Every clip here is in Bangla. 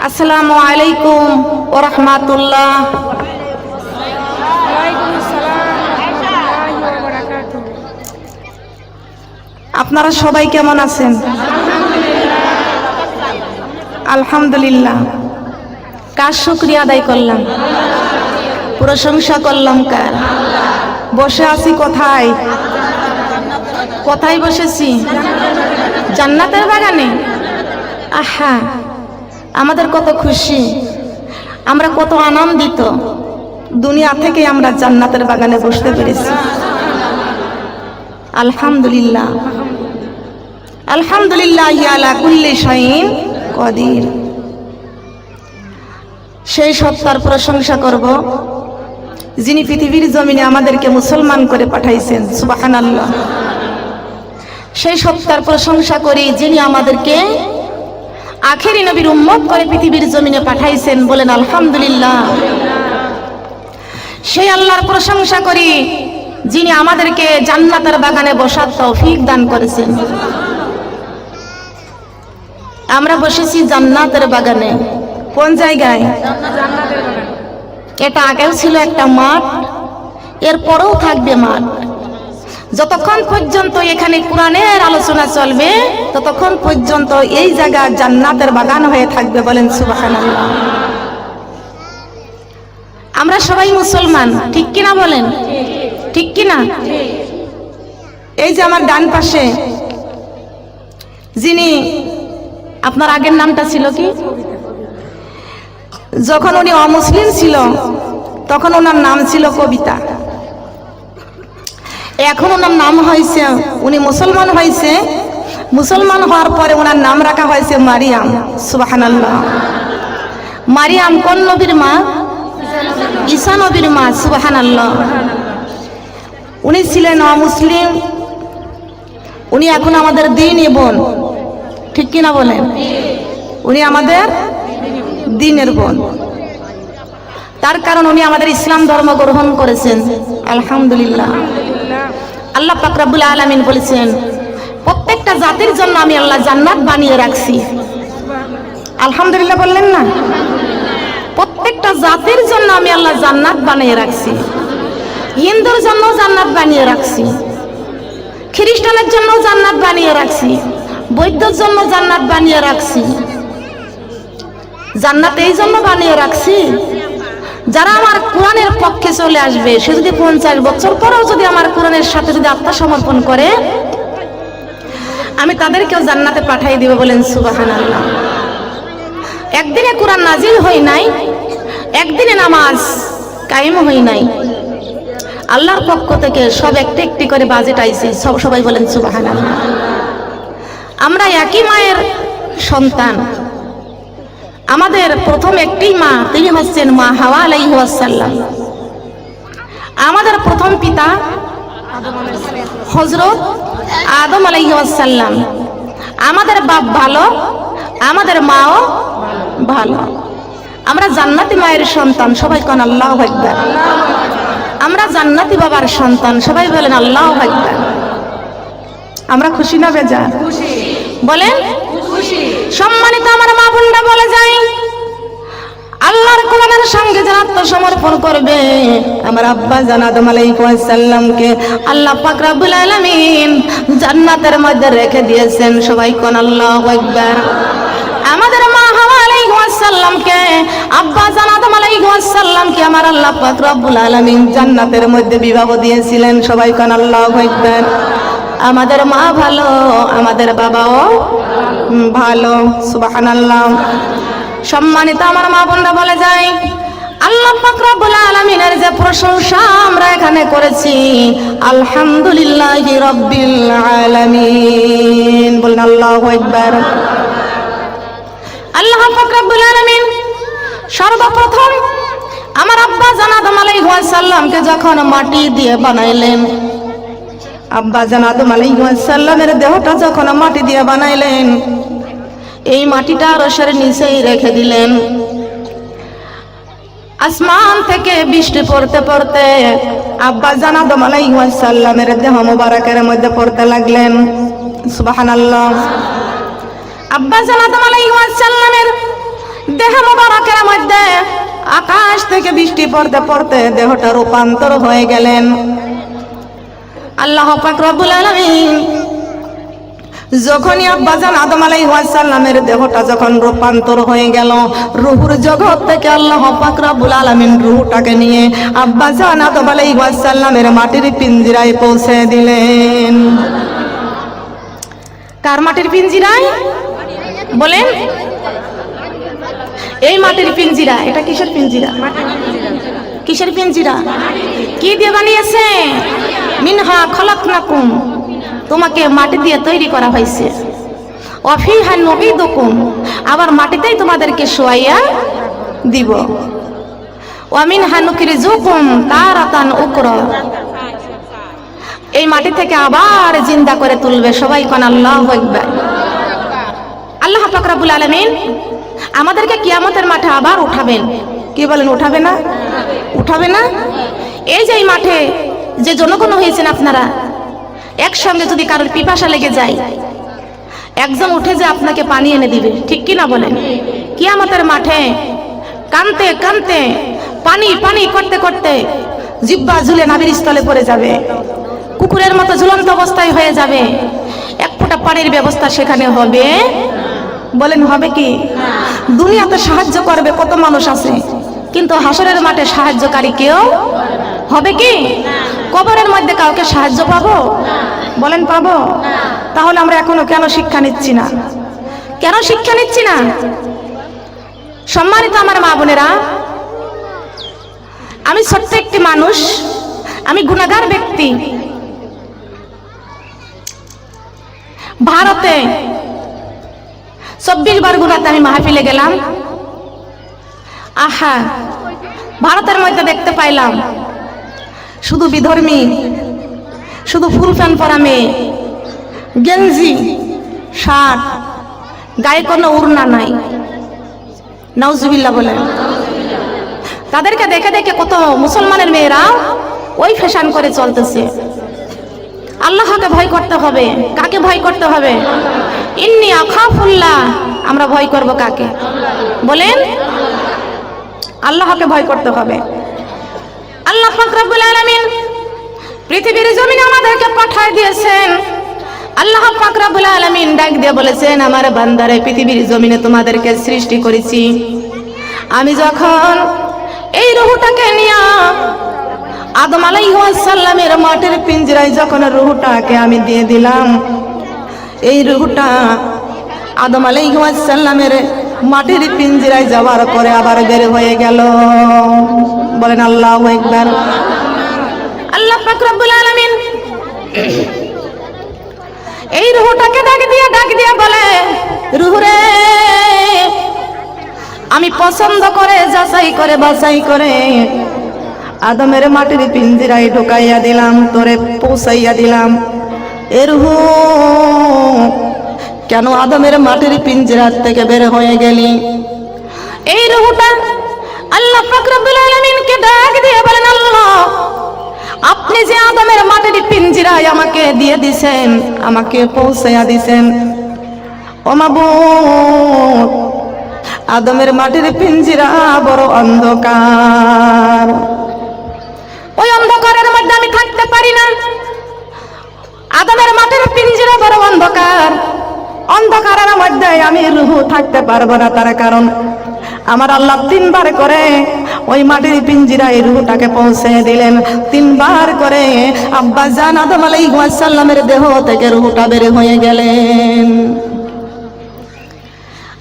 আসসালামু আলাইকুম ওয়া রাহমাতুল্লাহ। আপনারা সবাই কেমন আছেন? আলহামদুলিল্লাহ। কার শুকরিয়া আদায় করলাম? প্রশংসা করলাম কার? বসে আছি কোথায়? কোথায় বসেছি? জান্নাতের বাগানে। আহা, আমাদের কত খুশি, আমরা কত আনন্দিত, দুনিয়া থেকে আমরা জান্নাতের বাগানে বসতে পেরেছি। আলহামদুলিল্লাহ, আলহামদুলিল্লাহ আলা কুল্লি শাইইন কদির। সেই সত্তার প্রশংসা করব যিনি পৃথিবীর জমিনে আমাদেরকে মুসলমান করে পাঠাইছেন। সুবহানাল্লাহ। সেই সত্তার প্রশংসা করি যিনি আমাদেরকে আখেরি নবীর উম্মত করে পৃথিবীর জমিনে পাঠাইছেন। বলেন আলহামদুলিল্লাহ। সেই আল্লাহর প্রশংসা করি যিনি আমাদেরকে জান্নাতের বাগানে বসার তৌফিক দান করেছেন। আমরা বসেছি জান্নাতের বাগানে। কোন জায়গায়? এটা আগেও ছিল একটা মাঠ, এরপরেও থাকবে মাঠ। যতক্ষণ পর্যন্ত এখানে কোরআনের আলোচনা চলবে ততক্ষণ পর্যন্ত এই জায়গা জান্নাতের বাগান হয়ে থাকবে। বলেন সুবহানাল্লাহ। আমরা সবাই মুসলমান, ঠিক কিনা বলেন? ঠিক কিনা? এই যে আমার ডান পাশে যিনি, আপনার আগের নামটা ছিল কি? যখন উনি অমুসলিম ছিল তখন ওনার নাম ছিল কবিতা। এখন ওনার নাম হয়েছে, উনি মুসলমান হয়েছে, মুসলমান হওয়ার পরে ওনার নাম রাখা হয়েছে মারিয়াম। সুবহানাল্লাহ। মারিয়াম কোন নবীর মা? ঈসা নবীর মা। সুবহানাল্লাহ। উনি ছিলেন অমুসলিম, উনি এখন আমাদের দ্বীনের বোন, ঠিক কিনা বলেন? উনি আমাদের দ্বীনের বোন, তার কারণ উনি আমাদের ইসলাম ধর্ম গ্রহণ করেছেন। আলহামদুলিল্লাহ। আল্লাহ পাক রব্বুল আলামিন বলেছেন প্রত্যেকটা জাতির জন্য আমি আল্লাহ জান্নাত বানিয়ে রাখছি। আলহামদুলিল্লাহ বললেন না? প্রত্যেকটা জাতির জন্য আমি আল্লাহ জান্নাত বানিয়ে রাখছি। হিন্দুর জন্য জান্নাত বানিয়ে রাখছি, খ্রিস্টানের জন্য জান্নাত বানিয়ে রাখছি, বৌদ্ধর জন্য জান্নাত বানিয়ে রাখছি। জান্নাত এই জন্য বানিয়ে রাখছি, যারা আমার কোরআনের পক্ষে চলে আসবে, সে যদি 50 বছর পরেও যদি আমার কোরআনের সাথে যদি আত্মসমর্পণ করে, আমি তাদেরকেও জান্নাতে পাঠিয়ে দিব। বলেন সুবহানাল্লাহ। একদিনে কোরআন নাজিল হয় নাই, একদিনে নামাজ কায়েম হয় নাই, আল্লাহর পক্ষ থেকে সব একটি একটি করে বাজেট আইছে। সবাই বলেন সুবহানাল্লাহ। আমরা একই মায়ের সন্তান। আমাদের প্রথম একটি মা, তিনি হচ্ছেন মা হাওয়া আলাইহিস সালাম। আমাদের প্রথম পিতা হযরত আদম আলাইহিস সালাম। আমাদের বাপ ভালো, আমাদের মাও ভালো। আমরা জান্নাতি মায়ের সন্তান। সবাই কোন আল্লাহু আকবার। আমরা জান্নাতি বাবার সন্তান। সবাই বলেন আল্লাহু আকবার। আমরা খুশি না বেজার? খুশি। বলেন খুশি। সম্মানিত আমার মা বোনরা বলে যায়, আল্লাহর কোরআনের সঙ্গে যারা আত্মসমর্পণ করবে, আমার আব্বা জান আদম আলাইহিস সালামকে আল্লাহ পাক রব্বুল আলামিন জান্নাতের মধ্যে রেখে দিয়েছেন। সবাই কোন আল্লাহু আকবার। আমাদের মা হাওয়া আলাইহিস সালামকে, আব্বা জান আদম আলাইহিস সালামকে আমার আল্লাহ পাক রব্বুল আলামিন জান্নাতের মধ্যে বিবাহ দিয়েছিলেন। সবাই কোন আল্লাহু আকবার। আমাদের মা ভালো, আমাদের বাবাও ভালো। সুবহানাল্লাহ। সম্মানিত আমার মা বোনরা বলে যায়, আল্লাহ পাক রব্বুল আলামিনের যে প্রশংসা আমরা এখানে করেছি, আলহামদুলিল্লাহি রাব্বিল আলামিন। বলেন আল্লাহু আকবার। আল্লাহ পাক রব্বুল আলামিন সর্বপ্রথম আমার আব্বা জান আদম আলাইহিস সালামকে যখন মাটি দিয়ে বানাইলেন, আব্বা জান আদম আলাইহিস সালামের দেহটা যখন মাটি দিয়ে বানাইলেন, এই মাটিটা আরশের নিচেই রেখে দিলেন। আসমান থেকে বৃষ্টি পড়তে পড়তে আব্বা জান আদম আলাইহিস সালামের দেহ মোবারকের মধ্যে পড়তে লাগলেন। সুবহানাল্লাহ। আব্বা জান আদম আলাইহিস সালামের দেহ মোবারকের মধ্যে আকাশ থেকে বৃষ্টি পড়তে পড়তে দেহটা রূপান্তর হয়ে গেলেন। আল্লাহ পাক রব্বুল আলামিন যখনই আব্বাজান আদম আলাইহিস সালামের দেহটা যখন রূপান্তর হয়ে গেল, রূহুর জগৎ থেকে আল্লাহ পাক রব্বুল আলামিন রূহটাকে নিয়ে আব্বাজান আদম আলাইহিস সালামের মাটির পিঞ্জিরায় পৌঁছে দিলেন। কার মাটির পিঞ্জিরায় বলেন? এই মাটির পিঞ্জিরা। এটা কিসের পিঞ্জিরা? কিসের পিঞ্জিরা? কি দিয়ে বানিয়েছে? মিনহা খলাকনাকুম, তোমাকে মাটি দিয়ে তৈরি করা হয়েছে। ওয়াফিহা নুঈদুকুম, আবার মাটিতেই তোমাদেরকে শোয়াইয়া দিব। ওয়া মিনহা নুখরিজুকুম তারাতান উকরা, এই মাটি থেকে আবার জিন্দা করে তুলবে। সবাই কোন আল্লাহু আকবার। আল্লাহ পাক রব্বুল আলামিন আমাদেরকে কিয়ামতের মাঠে আবার উঠাবেন। কি বলেন? উঠাবে না? উঠাবে না? এই যে এই মাঠে যে জনগণ হয়েছেন আপনারা, একসঙ্গে যদি কারোর পিপাসা লেগে যায়, একজন উঠে যে আপনাকে পানি এনে দিবে, ঠিক কি না বলেন? কিয়ামতের মাঠে কানতে কানতে পানি পানি করতে করতে জিহ্বা ঝুলে নাভির স্থলে পড়ে যাবে, কুকুরের মতো ঝুলন্ত অবস্থায় হয়ে যাবে। এক ফোঁটা পানির ব্যবস্থা সেখানে হবে? বলেন হবে কি? দুনিয়াতে সাহায্য করবে কত মানুষ আছে, কিন্তু হাসরের মাঠে সাহায্যকারী কেউ হবে কি? কবরের মধ্যে কাউকে সাহায্য পাবো? বলেন পাবো? তাহলে আমরা এখনো কেন শিক্ষা নিচ্ছি না? কেন শিক্ষা নিচ্ছি না? সম্মানিত আমার মা বোনেরা, আমি ছোট্ট একটি মানুষ, আমি গুনাহগার ব্যক্তি। ভারতে 24 বার গুনাতে আমি মাহফিলে গেলাম। আহা, ভারতের মধ্যে দেখতে পাইলাম শুধু বিধর্মী, শুধু ফুল প্যান্ট পরা মেয়ে, গেঞ্জি শার্ট, গায়ে কোনো উড়না নাই। নাউজুবিল্লাহ বলেন। তাদেরকে দেখে দেখে কত মুসলমানের মেয়েরা ওই ফ্যাশন করে চলতেছে। আল্লাহকে ভয় করতে হবে। কাকে ভয় করতে হবে? ইন্নী আখাফুল্লাহ, আমরা ভয় করব কাকে? বলেন? আল্লাহকে ভয় করতে হবে। আল্লাহ পাক রব্বুল আলামিন পৃথিবীর জমিনে আমাদেরকে পাঠিয়ে দিয়েছেন। আল্লাহ পাক রব্বুল আলামিন ডাক দিয়ে বলেছেন, আমার বান্দারে, পৃথিবীর জমিনে তোমাদেরকে সৃষ্টি করেছি। আমি যখন এই রূহটাকে নিয়ে আদম আলাইহিস সালামের মাটির পিঞ্জরায় যখন রূহটাকে আমি দিয়ে দিলাম, এই রূহটা আদম আলাইহিস সালামের মাটির পিঞ্জরায় যাওয়ার পরে আবার বের হয়ে গেল। বলেন আল্লাহু আকবার। আল্লাহ পাক রব্বুল আলামিন এই রূহটাকে ডাক দিয়ে বলে, রূহ রে, আমি পছন্দ করে যাচাই করে বাছাই করে আদমের মাটির পিঞ্জরায় ঢুকাইয়া দিলাম, তোরে পৌঁছাইয়া দিলাম। এর রূহ, কেন আদমের মাটির পিঞ্জরা থেকে বের হয়ে গেলি? এই রূহটা আল্লাহ পাক রব্বুল আলামিনকে ডাক দিয়ে বলেন, আল্লাহ, আপনি যে আদমের মাটির পিঞ্জরায় আমাকে দিয়ে দিছেন, আমাকে পৌঁছাইয়া দিছেন, ও মাবুদ, আদমের মাটির পিঞ্জরা বড় অন্ধকার। ওই অন্ধকারের মধ্যে আমি থাকতে পারি না। আদমের মাটির পিঞ্জরা বড় অন্ধকার, অন্ধকারের মধ্যে আমি রূহ থাকতে পারবো না। তার কারণ আমার আল্লাহ 3 বার করে ওই মাটির পিঞ্জরায় রূহটাকে পৌঁছে দিলেন। 3 বার করে আব্বা জান আদম আলাইহিস সালামের দেহ থেকে রূহটা বের হয়ে গেলেন।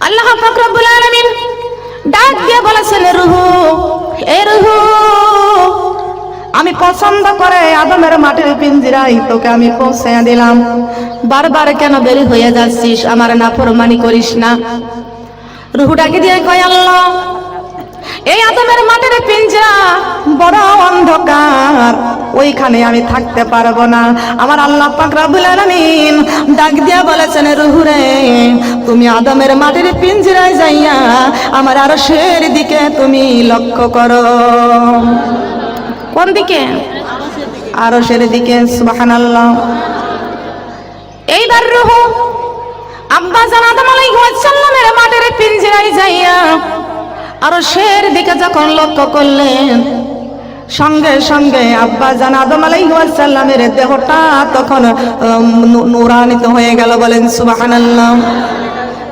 আল্লাহ পাক রব্বুল আলামিন ডাক দিয়ে বলেছেন, রূহ, এ রূহ, আমি পছন্দ করে আদমের মাটির পিঞ্জরায় তোকে আমি পৌঁছে দিলাম। বারবার কেন বের হয়ে যাচ্ছিস? আমার নাফরমানি করিস না। রূহ ডাকে দিয়ে কয়, আল্লাহ, এই আদমের মাটির পিঞ্জরা বড় অন্ধকার, ওইখানে আমি থাকতে পারবো না। আমার আল্লাহ পাক রব্বুল আলামিন ডাক দিয়া বলেছেন, রূহ রে, তুমি আদমের মাটির পিঞ্জরায় যাইয়া আমার আরশের দিকে তুমি লক্ষ্য করো। কোন দিকে? আরশের দিকে। সুবহানাল্লাহ। এইবার রূহ আব্বা জান আদম আলাইহিস সালামের মাটির পিঞ্জরায় যাইয়া আরশের দিকে যখন লক্ষ্য করলেন, সঙ্গে সঙ্গে আব্বাজান আদম আলাইহিস সালামের দেহটা তখন নূরান্বিত হয়ে গেল। বলেন সুবহানাল্লাহ।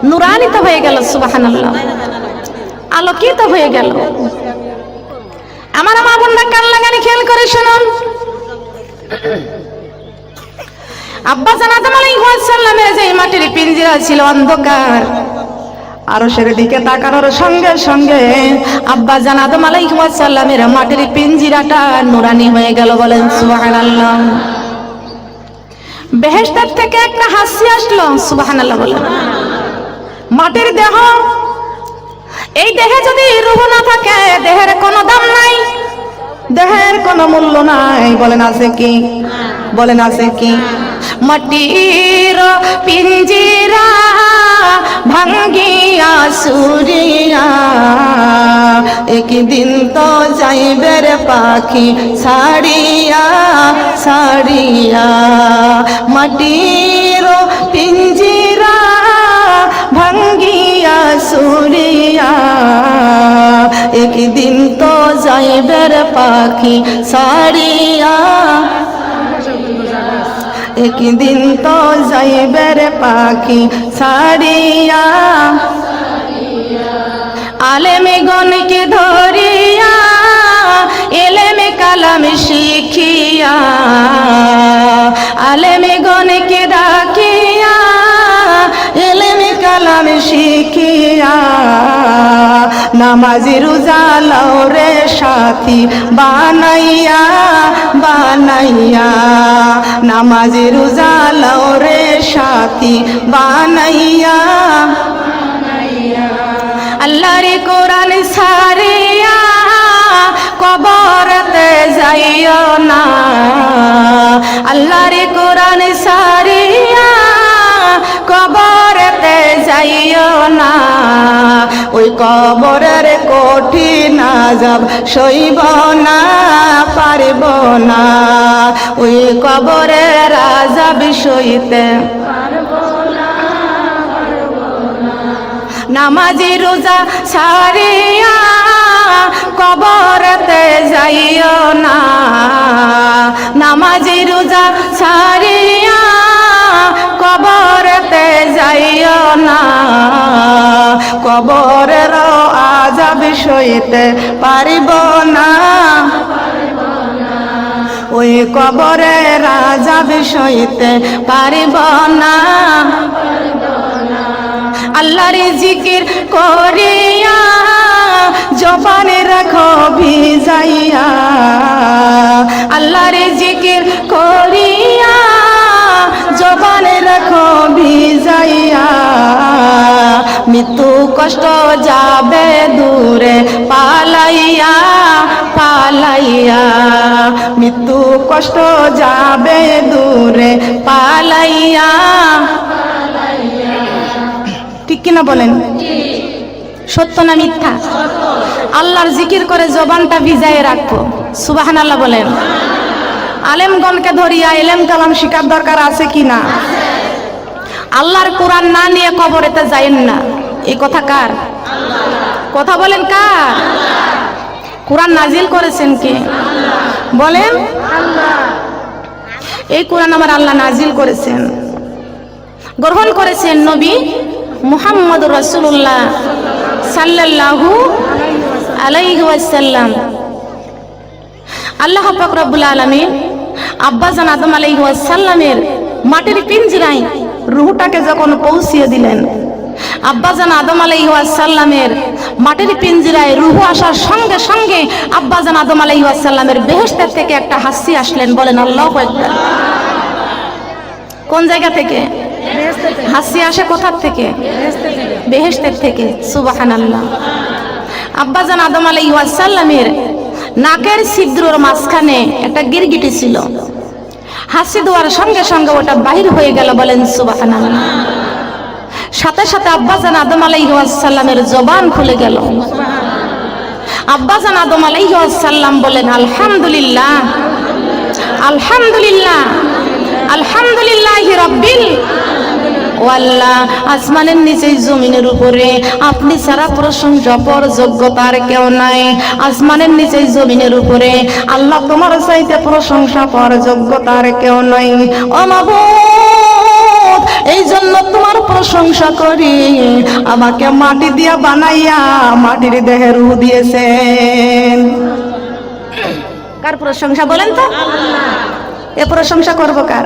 নূরান্বিত হয়ে গেল, সুবহানাল্লাহ, আলোকিত হয়ে গেল। আমার মা বোনরা কান লাগানি খেয়াল করে শুনুন, আব্বাজান আদম আলাইহিস সালামের যে মাটির পিঞ্জিরা ছিল অন্ধকার, আরশের দিকে তাকানোর সঙ্গে সঙ্গে আব্বাজান আদম আলাইহিস সালামের মাটির পিঞ্জিরাটা নূরানি হয়ে গেল। বলেন সুবহানাল্লাহ। বেহেশত থেকে একটা হাসি আসলো, সুবহানাল্লাহ বলেন। মাটির দেহ, এই দেহে যদি রূহ না থাকে দেহের কোনো দাম নাই, দেহের কোনো মূল্য নাই। বলেন আছে কি? বলেন আছে কি? মাটির পিঞ্জিরা ভাঙ্গিয়া সুরিয়া, একদিন তো যাইবে রে পাখি ছাড়িয়া ছাড়িয়া। মাটির পিঞ্জিরা ভাঙ্গিয়া সুরিয়া, একদিন তো যাইবে রে পাখি ছাড়িয়া, একদিন তো যাইবে রে পাখি ছাড়িয়া। আলেমে গণকে ধরিয়া এলেমে কালাম শিখিয়া, আলেমে গণকে ডাকিয়া এলেমে কালাম শিখিয়া। নামাজি রোজা লাও রে সাথী বানাইয়া বানাইয়া, নামাজি রোজা লাও রে সাথী বানাইয়া। আল্লাহর কোরআন ছাড়িয়া কবরতে যাইও না, আল্লাহর কোরআন ছাড়িয়া কবরতে যাইও না। ওই কবরের কঠিন আযাব সইব না, পারব না। ওই কবরের আযাব সইতে নামাজি রোজা ছাড়িয়া কবরতে যাইও না, নামাজি রোজা ছাড়িয়া কবরতে যাইও না। কবরের আযাব সইতে পারিব না, ওই কবরের আযাব সইতে পারিব না। আল্লাহর জিকির করিয়া জবানে রাখো ভিজাইয়া, আল্লাহর জিকির করিয়া জবানে রাখো ভিজাইয়া। মৃত্যু কষ্ট যাবে দূরে পালাইয়া পালাইয়া, মৃত্যু কষ্ট যাবে দূরে পালাইয়া। ঠিক কিনা বলেন? সত্য না মিথ্যা? আল্লাহর জিকির করে জবানটা ভিজায় রাখবো, সুবহানাল্লাহ বলেন। আলেমগণকে ধরিয়া এলেম কালাম শিকার দরকার আছে কিনা? আল্লাহর কোরআন না নিয়ে কবরেতে যায়েন না। এই কথা কার কথা? বলেন কার? কোরআন নাজিল করেছেন কে? বলেন। এই কোরআন আমার আল্লাহ নাজিল করেছেন, গ্রহণ করেছেন নবী মুহাম্মদুর রাসূলুল্লাহ সাল্লাল্লাহু আলাইহি ওয়াসাল্লাম। আল্লাহ পাক রব্বুল আলামিন আব্বাজান আদম আলাইহিস সালামের মাটির পিঞ্জরায় রূহটাকে যখন পৌঁছিয়ে দিলেন, আব্বাজান আদম আলাইহিস সালামের মাটির পিঞ্জরায় রূহ আসার সঙ্গে সঙ্গে আব্বাজান আদম আলাইহিস সালামের বেহেশত থেকে একটা হাসি আসলেন। বলেন আল্লাহু আকবার। কোন জায়গা থেকে হাসি আসে? কোথা থেকে? বেহেশতের থেকে, সুবহানাল্লাহ। আব্বাজান আদম আলাইহিস সালামের নাকের ছিদ্রর মাঝখানে একটা গিরগিটি ছিল, হাসি দেওয়ার সঙ্গে সঙ্গে ওটা বাহির হয়ে গেল। বলেন সুবহানাল্লাহ। সাথে সাথে আব্বাজান আদম আলাইহিস সালামের জবান খুলে গেল। আব্বাজান আদম আলাইহিস সালাম বলেন আলহামদুলিল্লাহ আলহামদুলিল্লাহ আলহামদুলিল্লাহি রাব্বিল ও আল্লাহ, আসমানের নিচে জমিনের উপরে আপনি ছাড়া প্রশংসা পর যোগ্যতার কেউ নাই। আসমানের নিচে জমিনের উপরে আল্লাহ তোমার চাইতে প্রশংসা পর যোগ্যতার কেউ নাই। ও মাবুদ, এই জন্য তোমার প্রশংসা করি, আমাকে মাটি দিয়া বানাইয়া মাটির দেহে রূহ দিয়েছেন। কার প্রশংসা বলেন তো? এ প্রশংসা করব কার?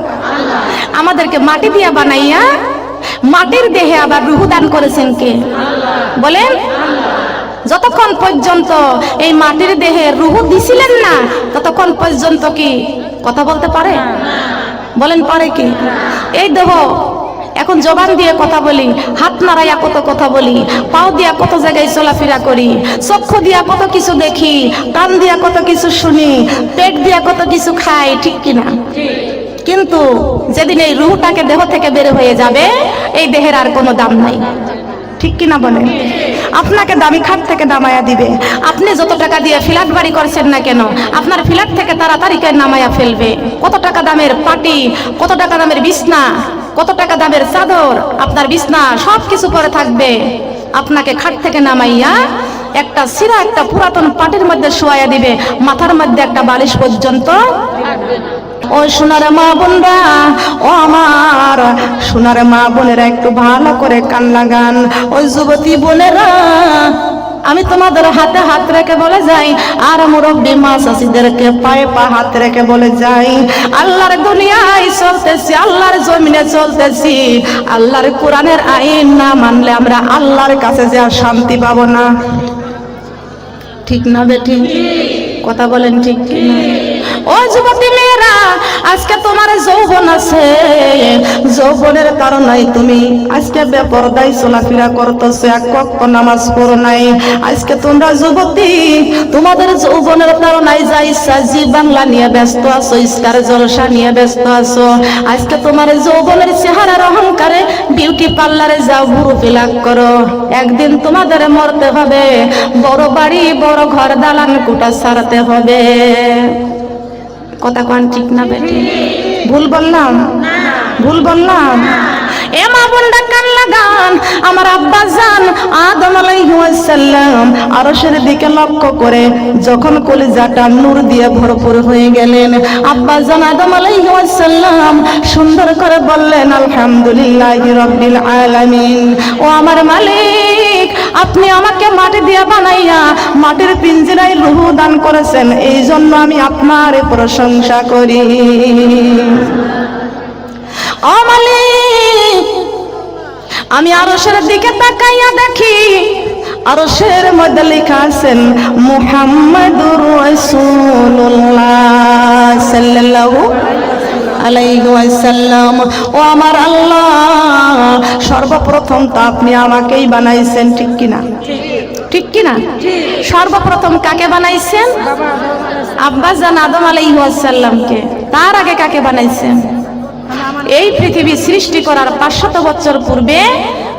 আমাদেরকে মাটি দিয়া বানাইয়া মাটির দেহে আবার রূহ দান করেছেন কে? বলেন। যতক্ষণ পর্যন্ত এই মাটির দেহে রূহ দিছিলেন না, ততক্ষণ পর্যন্ত কি কথা বলতে পারে? বলেন পারে কি? এই দেহ এখন জবান দিয়ে কথা বলি, হাত নাড়াইয়া কত কথা বলি, পাও দিয়া কত জায়গায় চলাফেরা করি, চক্ষু দিয়া কত কিছু দেখি, কান দিয়া কত কিছু শুনি, পেট দিয়া কত কিছু খাই, ঠিক কিনা? কিন্তু যেদিন এই রূহটাকে দেহ থেকে বের হয়ে যাবে, এই দেহের আর কোনো দাম নাই, ঠিক কিনা বলেন? আপনাকে দামি খাট থেকে নামায়া দিবে। আপনি যত টাকা দিয়ে ফ্ল্যাট বাড়ি করছেন না কেন, আপনার ফ্ল্যাট থেকে তাড়াতাড়ি নামায়া ফেলবে। কত টাকা দামের পাটি, কত টাকা দামের বিছনা, কত টাকা দামের চাদর, আপনার বিছনা সব কিছু পরে থাকবে, আপনাকে খাট থেকে নামাইয়া একটা সিরা একটা পুরাতন পাটির মধ্যে শোয়াইয়া দিবে, মাথার মধ্যে একটা বালিশ পর্যন্ত। ও সোনার মা বোনরা, ও আমার সোনার মা বোনেরা, একটু ভালো করে কান লাগান। ওই যুবতী বোনেরা, আমি তোমাদের হাতে হাত রেখে বলে যাই, আর মুরব্বী মা চাষিদেরকে পায়ে পা হাত রেখে বলে যাই, আল্লাহর দুনিয়ায় চলতেছি, আল্লাহর জমিনে চলতেছি, আল্লাহর কোরআনের আইন না মানলে আমরা আল্লাহর কাছে যে আর শান্তি পাবো না। ঠিক না বেঠিক? কথা বলেন ঠিক কিনা? ও যুবতী মেয়েরা, আজকে তোমার যৌবন আছে, যৌবনের কারণে তুমি আজকে বেপরদায় চলাফেরা করতেছো, এক ওয়াক্ত নামাজ পড়ো নাই। আজকে তোমরা যুবতী, তোমাদের যৌবনের কারণে যা ইচ্ছা জি বাংলা নিয়ে ব্যস্ত আছো, ইস্কার জলসা নিয়ে ব্যস্ত আছো। আজকে তোমার যৌবনের চেহারার অহংকারে বিউটি পার্লারে যাও, ভুরু ফিলাপ করো। একদিন তোমাদের মরতে হবে, বড় বাড়ি বড় ঘর দালান কোঠা ছাড়তে হবে। কথা কোন ঠিক না বেটি? ভুল বললাম? ভুল বললাম? এ মা বোনরা কান লাগান। আমার আব্বা জান আদম আলাইহিস সালাম আরশের দিকে লক্ষ্য করে যখন কলিজাটা নূর দিয়ে ভরপুর হয়ে গেলেন, আব্বা জান আদম আলাইহিস সালাম সুন্দর করে বললেন, আলহামদুলিল্লাহি রাব্বিল আলামিন। ও আমার মালিক, আপনি আমাকে মাটি দিয়ে বানাইয়া মাটির পিঞ্জরায় রূহ দান করেছেন, এই জন্য আমি আপনার প্রশংসা করি। ও মালিক, আমি আরশের দিকে তাকাইয়া দেখি, আরশের মধ্যে লেখা আছেন মুহাম্মাদুর রাসূলুল্লাহ সাল্লাল্লাহু আলাইহি ওয়াসাল্লাম। ও আমার আল্লাহ, সর্বপ্রথম তো আপনি আমাকেই বানাইছেন, ঠিক কিনা? ঠিক কিনা? সর্বপ্রথম কাকে বানাইছেন? আব্বা জান আদম আলাইহিস সালামকে। তার আগে কাকে বানাইছেন? এই পৃথিবী সৃষ্টি করার 500 বছর পূর্বে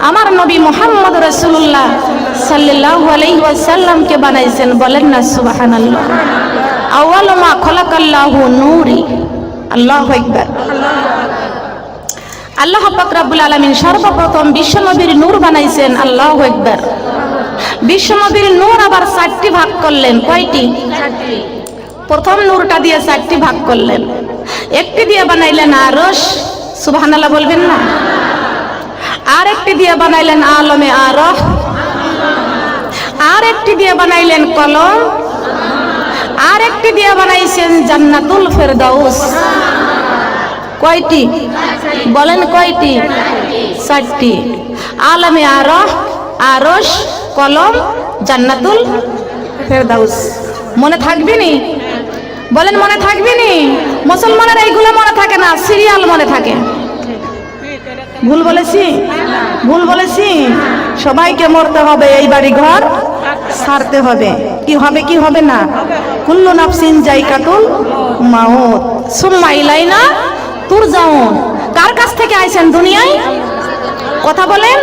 আমার নবী মুহাম্মদ রাসূলুল্লাহ সাল্লাল্লাহু আলাইহি ওয়াসাল্লামকে বানাইছেন। বলেন না সুবহানাল্লাহ। আউয়ালু মা খালাকাল্লাহু নূরি। আল্লাহু আকবার। আল্লাহ পাক রব্বুল আলামিন সর্বপ্রথম বিশ্বনবীর নূর বানাইছেন। আল্লাহু আকবার। বিশ্বনবীর নূর আবার 4টি ভাগ করলেন। কয়টি? 4টি। প্রথম নূরটা দিয়ে 4টি ভাগ করলেন। একটি দিয়ে বানাইলেন আরশ, সুবহানাল্লাহ বলবেন না? আর একটি দিয়ে বানাইলেন আলমে আরফ, আর একটি দিয়ে বানাইলেন কলম, আর একটি দিয়ে বানাইছেন জান্নাতুল ফেরদাউস। কয়টি? বলেন কয়টি? 4টি। আলমে আরফ, আরশ, কলম, জান্নাতুল ফেরদাউস। মনে থাকবে নি? বলেন মনে থাকবে নি? মুসলমানের এইগুলো মনে থাকে না, সিরিয়াল মনে থাকে। ভুল বলেছি? ভুল বলেছি? সবাইকে মরতে হবে, এই বাড়ি ঘর ছাড়তে হবে। কি হবে কি হবে না? কুল্লু নাফসিন যায়কাতুল মাউত সুম্মা ইলাইনা তুরজাউন। কার কাছ থেকে আইছেন দুনিয়ায়? কথা বলেন।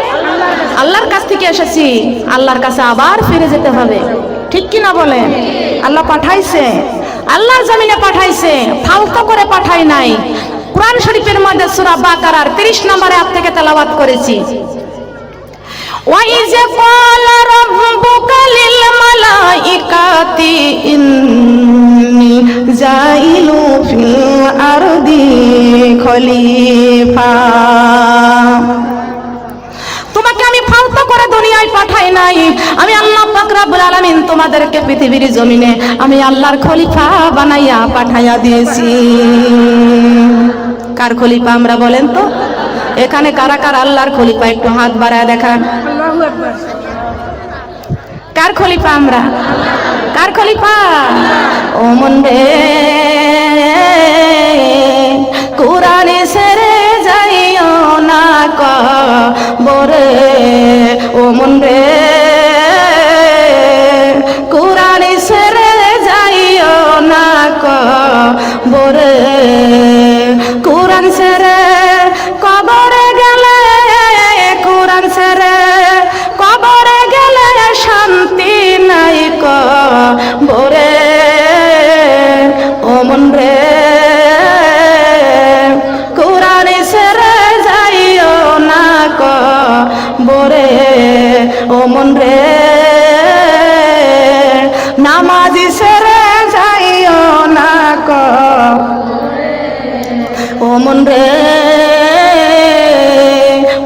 আল্লাহর কাছ থেকে এসেছি, আল্লাহর কাছে আবার ফিরে যেতে হবে, ঠিক কি না বলেন? আল্লাহ পাঠাইছে, আল্লাহর জমিনে পাঠাইছে, ফালতু করে পাঠাই নাই। কুরআন শরীফের মধ্যে সূরা বাকারার 30 নম্বর আয়াত থেকে তেলাওয়াত করেছি। وَإِذْ قَالَ رَبُّكَ لِلْمَلَائِكَةِ إِنِّي جَاعِلٌ فِي الْأَرْضِ খলিফা। তোমাকে আমি ফালতু করে দুনিয়ায় পাঠাই নাই, আমি আল্লাহ পাক রব্বুল আলামিন তোমাদেরকে পৃথিবীর জমিনে আমি আল্লাহর খলিফা বানাইয়া পাঠাইয়া দিয়েছি। কার খলিফা আমরা বলেন তো? এখানে কারা কারা আল্লাহর খলিফা একটু হাত বাড়ায় দেখান। কার খলিফা আমরা? কার খলিফা? ও মন রে কুরআনে সেরে যাইও না কবরে, ও মন রে কুরআনে সেরে যাইও না কবরে, কুরআন সেরে কবরে গেলে, কুরআন সেরে কবরে গেলে শান্তি নাই কবরে, ও মন রে কুরআন সেরে যাইও না কবরে, ও মন রে নামাজ সেরে যাইও না কবরে, ও মন রে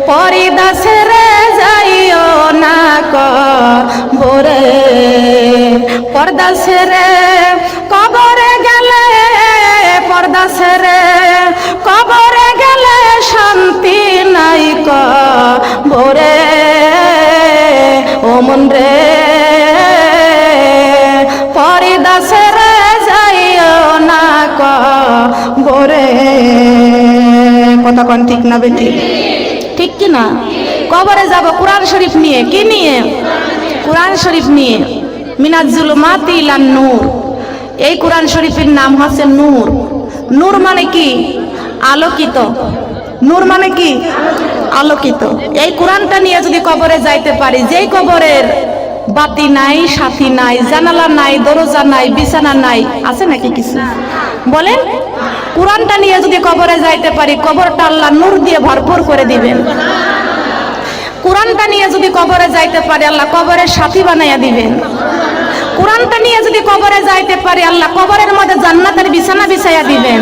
পর্দা সেরে যাইও না কবরে, পর্দা সেরে কবরে গেলে, পর্দা সেরে কবরে গেলে শান্তি নাই কবরে, ও মন রে পর্দা সেরে যাইও না কবরে। কথা কোন ঠিক না বেঠিক? ঠিক কি না? কবরে যাব কুরআন শরীফ নিয়ে। কি নিয়ে? কুরআন শরীফ নিয়ে। মিনাজ জুলুমাতি ইলান নূর। এই কুরআন শরীফের নাম হচ্ছে নূর। নূর মানে কি? আলোকিত। নূর মানে কি? আলোকিত। এই কুরআনটা নিয়ে যদি কবরে যাইতে পারি, যেই কবরের বাতি নাই, সাথী নাই, জানালা নাই, দরজা নাই, বিছানা নাই, আছে নাকি কিছু বলেন? কুরআনটা নিয়ে যদি কবরে যাইতে পারি, কবরটা আল্লাহ নূর দিয়ে ভরপুর করে দিবেন। কুরআনটা নিয়ে যদি কবরে যাইতে পারি, আল্লাহ কবরের সাথী বানাইয়া দিবেন। কুরআনটা নিয়ে যদি কবরে যাইতে পারি, আল্লাহ কবরের মধ্যে জান্নাতের বিছানা বিছাইয়া দিবেন।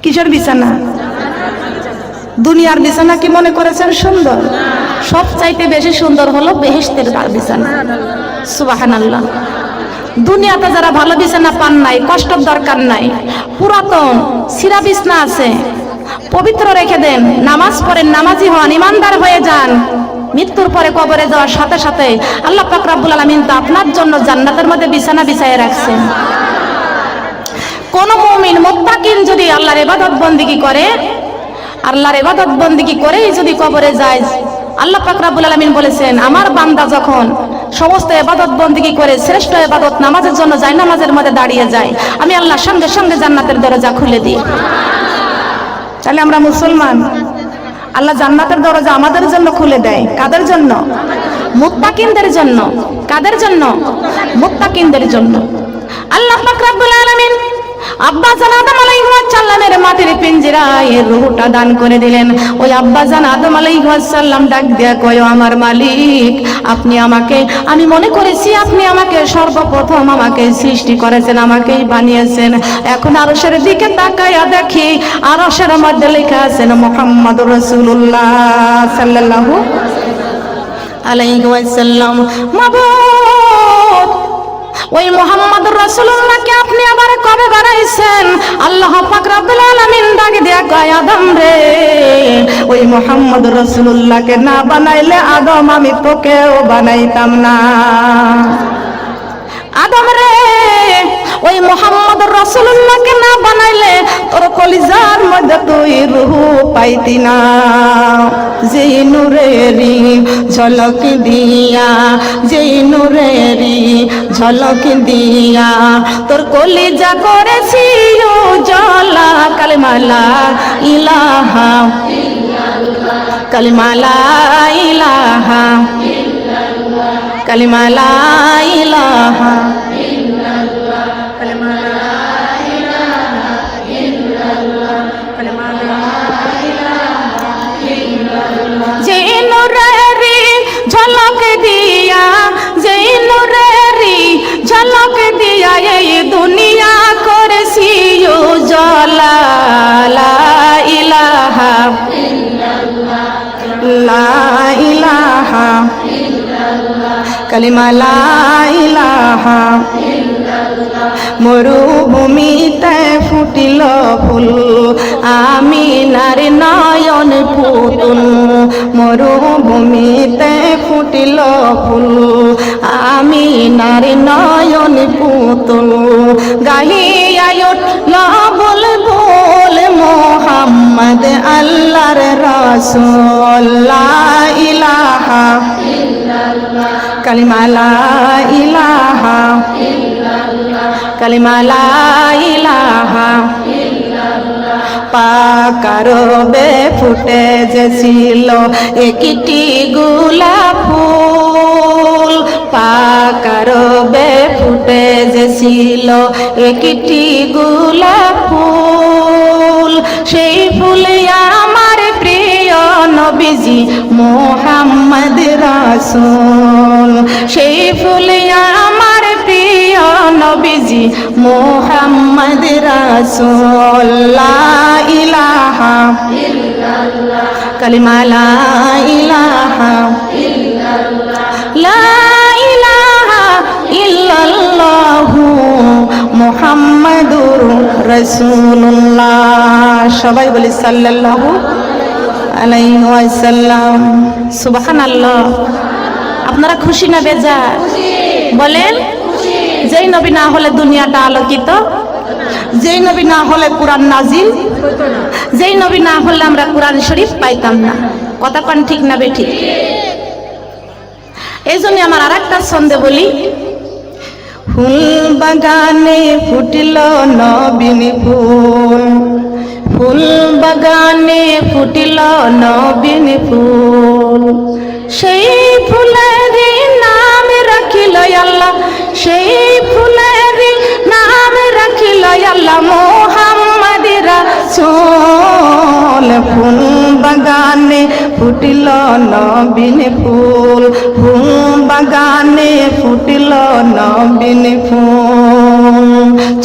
কিসের বিছানা? দুনিয়ার বিছানা কি মনে করেছেন সুন্দর? সব চাইতে বেশি সুন্দর হলো বেহেশতের বিছানা। সুবহানাল্লাহ। দুনিয়াতে যারা ভালো বিছানা পান নাই, কষ্টের দরকার নাই, পুরাতন সিরা বিছানা আছে, পবিত্র রেখে দেন, নামাজ পড়েন, নামাজি হন, ইমানদার হয়ে যান। মৃত্যুর পরে কবরে যাওয়ার সাথে সাথে আল্লাহ পাক রব্বুল আলামিন তো আপনার জন্য জান্নাতের মধ্যে বিছানা বিছাইয়ে রাখছেন। কোন মুমিন মুত্তাকিন যদি আল্লাহর ইবাদত বন্দেগী করে, আল্লাহর ইবাদত বন্দেগী করেই যদি কবরে যায়, আল্লাহ পাক রব্বুল আলামিন বলেছেন, আমার বান্দা যখন সমস্ত ইবাদত বন্দেগী করে শ্রেষ্ঠ ইবাদত নামাজের জন্য যায়, নামাজের মধ্যে দাঁড়িয়ে যায়, আমি আল্লাহ সঙ্গে সঙ্গে জান্নাতের দরজা খুলে দিই। তাহলে আমরা মুসলমান, আল্লাহ জান্নাতের দরজা আমাদের জন্য খুলে দেয়। কাদের জন্য? মুত্তাকিনদের জন্য। কাদের জন্য? মুত্তাকিনদের জন্য। আল্লাহ পাক রব্বুল আলামিন আব্বা জান আদম আলাইহিস সালামের মাটির পিঞ্জরায় রূহটা দান করে দিলেন। ওই আব্বা জান আদম আলাইহিস সালাম ডাক দিয়া কয়, আমার মালিক, আপনি আমাকে, আমি মনে করেছি আপনি আমাকে সর্বপ্রথম আমাকে সৃষ্টি করেছেন, আমাকেই বানিয়েছেন। এখন আরশের দিকে তাকায়া দেখি, আরশের মধ্যে লেখা আছেন মুহাম্মদুর রাসূলুল্লাহ সাল্লাল্লাহু আলাইহি ওয়াসাল্লাম। মাবুদ, ওই মুহাম্মদুর রাসূলুল্লাহকে আপনি আবার কবে বানাইছেন? আল্লাহ পাক রব্বুল আলামিন ডাক দিয়া কয়, আদম রে, ওই মুহাম্মদুর রাসূলুল্লাহকে না বানাইলে আদম আমি তোকেও বানাইতাম না। আদম রে, ওই মুহাম্মদুর রাসূলুল্লাহকে না বানাইলে তোর কলিজার মধ্যে তুই রূহ পাইতি না। যেই নূরেরি ঝলক দিয়া, যেই নূরেরি ঝলক দিয়া তোর কলিজা করেছি উজালা। কালিমা লা ইলাহা ইল্লাল্লাহ, কালিমা লা ইলাহা ইল্লাল্লাহ, কালিমা লা ইলাহা ইল্লাল্লাহ, কালিমা লা ইলাহা ইল্লাল্লাহ। লা ইলাহা কালিমা লা ইলাহা মরুভূমিতে ফুটিল ফুল আমিনার নয়ন পুতুল মরুভূমিতে ফুটিল ফুল আমিনার নয়ন পুতুল গাহিয়া উঠল বুলবুল মোহাম্মদ আল্লাহর রাসূল লা ইলাহা কালিমা লা ইলাহা কালিমা লা ইলাহা পাকারবে ফুটে যেছিল একটি গোলাপ ফুল পাকারবে ফুটে যেছিল একটি গোলাপ ফুল সেই ফুল আমার প্রিয় নবীজি মোহাম্মদ রাসূল সেই ফুল আমার প্রিয় নবীজি মোহাম্মদ রাসূল লা ইলাহা কালিমা লা ইলাহা লা ইলাহা ইল্লাল্লাহু মুহাম্মাদুর রাসূলুল্লাহ সবাই বলি সাল্লাল্লাহু আলাইহি ওয়াসাল্লাম সুবহানাল্লাহ আপনারা খুশি না বেজার বলেন যেই নবী না হলে দুনিয়াটা আলোকিত যেই নবী না হলে কোরআন নাজিল যেই নবী না হলে আমরা কোরআন শরীফ পাইতাম না কথা কোন ঠিক না বেঠিক এইজন্য আমার আরেকটা ছন্দে বলি ফুল বাগানে ফুটিল নবীন ফুল ফুল বাগানে ফুটিল নবীন ফুল সেই ফুলের নাম রাখিল আল্লাহ সেই ফুলের নাম রাখিল আল্লাহ মোহাম্মদ রাসূল ফুল বাগানে ফুটিল নবীন ফুল ফুল বাগানে ফুটিল নবীন ফুল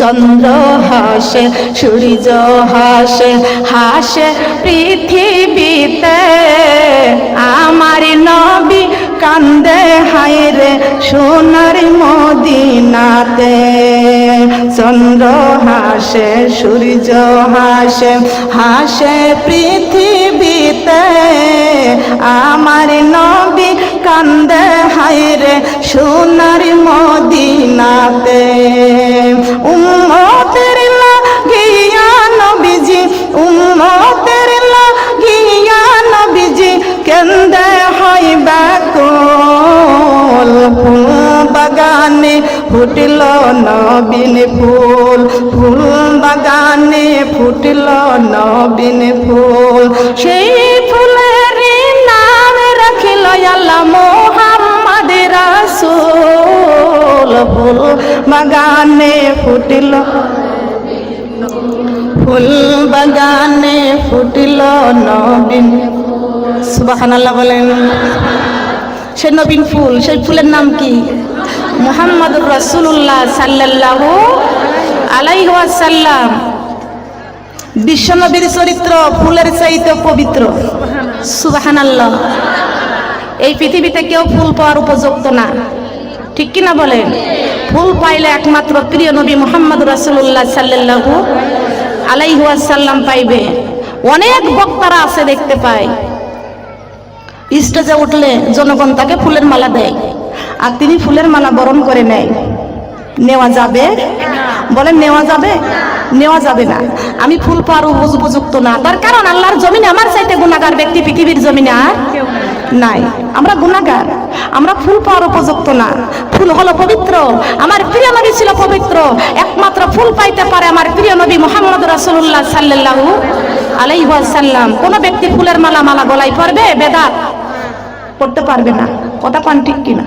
চন্দ্র হাসে সূর্য হাসে হাসে পৃথিবীতে আমার নবী কান্দে হায়রে সোনার মদিনাতে চন্দ্র হাসে সূর্য হাসে হাসে পৃথিবীতে আমার নবী কান্দে হায়রে সোনার মদিনাতে উম্মতের লাগিয়া নবীজি উম্মতের লাগিয়া নবীজি কান্দে হয় ব্যাকুল ফুল বাগানে ফুটিল নবীন ফুল ফুল বাগানে ফুটিল নবীন ফুল সেই ফুলের নাম রাখিল আল্লাহ মোহাম্মদ রাসূল ফুল বাগানে ফুটিল ফুল বাগানে ফুটিল নবীন সুবহানাল্লাহ বলেন সেই নবীন ফুল সেই ফুলের নাম কি মুহাম্মাদুর রাসূলুল্লাহ সাল্লাল্লাহু আলাইহি ওয়াসাল্লাম বিশ্ব নবীর চরিত্র ফুলের চাইতে পবিত্র সুবহানাল্লাহ এই পৃথিবীতে কেউ ফুল পাওয়ার উপযুক্ত না ঠিক কি না বলেন ফুল পাইলে একমাত্র প্রিয় নবী মুহাম্মাদুর রাসূলুল্লাহ সাল্লাল্লাহু আলাইহি ওয়াসাল্লাম পাইবে অনেক বক্তারা আছে দেখতে পাই স্টেজে উঠলে জনগণ তাকে ফুলের মালা দেয় আর তিনি ফুলের মালা বরণ করে নেয় নেওয়া যাবে বলেন নেওয়া যাবে নেওয়া যাবে না আমি ফুল পাওয়ার উপযুক্ত না তার কারণ আল্লাহর জমিনে আমার চাইতে গুনাহগার ব্যক্তি পৃথিবীর জমিনে আর নাই আমরা গুনাহগার আমরা ফুল পাওয়ার উপযুক্ত না ফুল হলো পবিত্র আমার প্রিয় নবী ছিল পবিত্র একমাত্র ফুল পাইতে পারে আমার প্রিয় নবী মুহাম্মদ রাসূলুল্লাহ সাল্লাল্লাহু আলাইহি ওয়াসাল্লাম কোন ব্যক্তি ফুলের মালা গলায় পরবে বেদাত পড়তে পারবে না কথা কোন ঠিক কিনা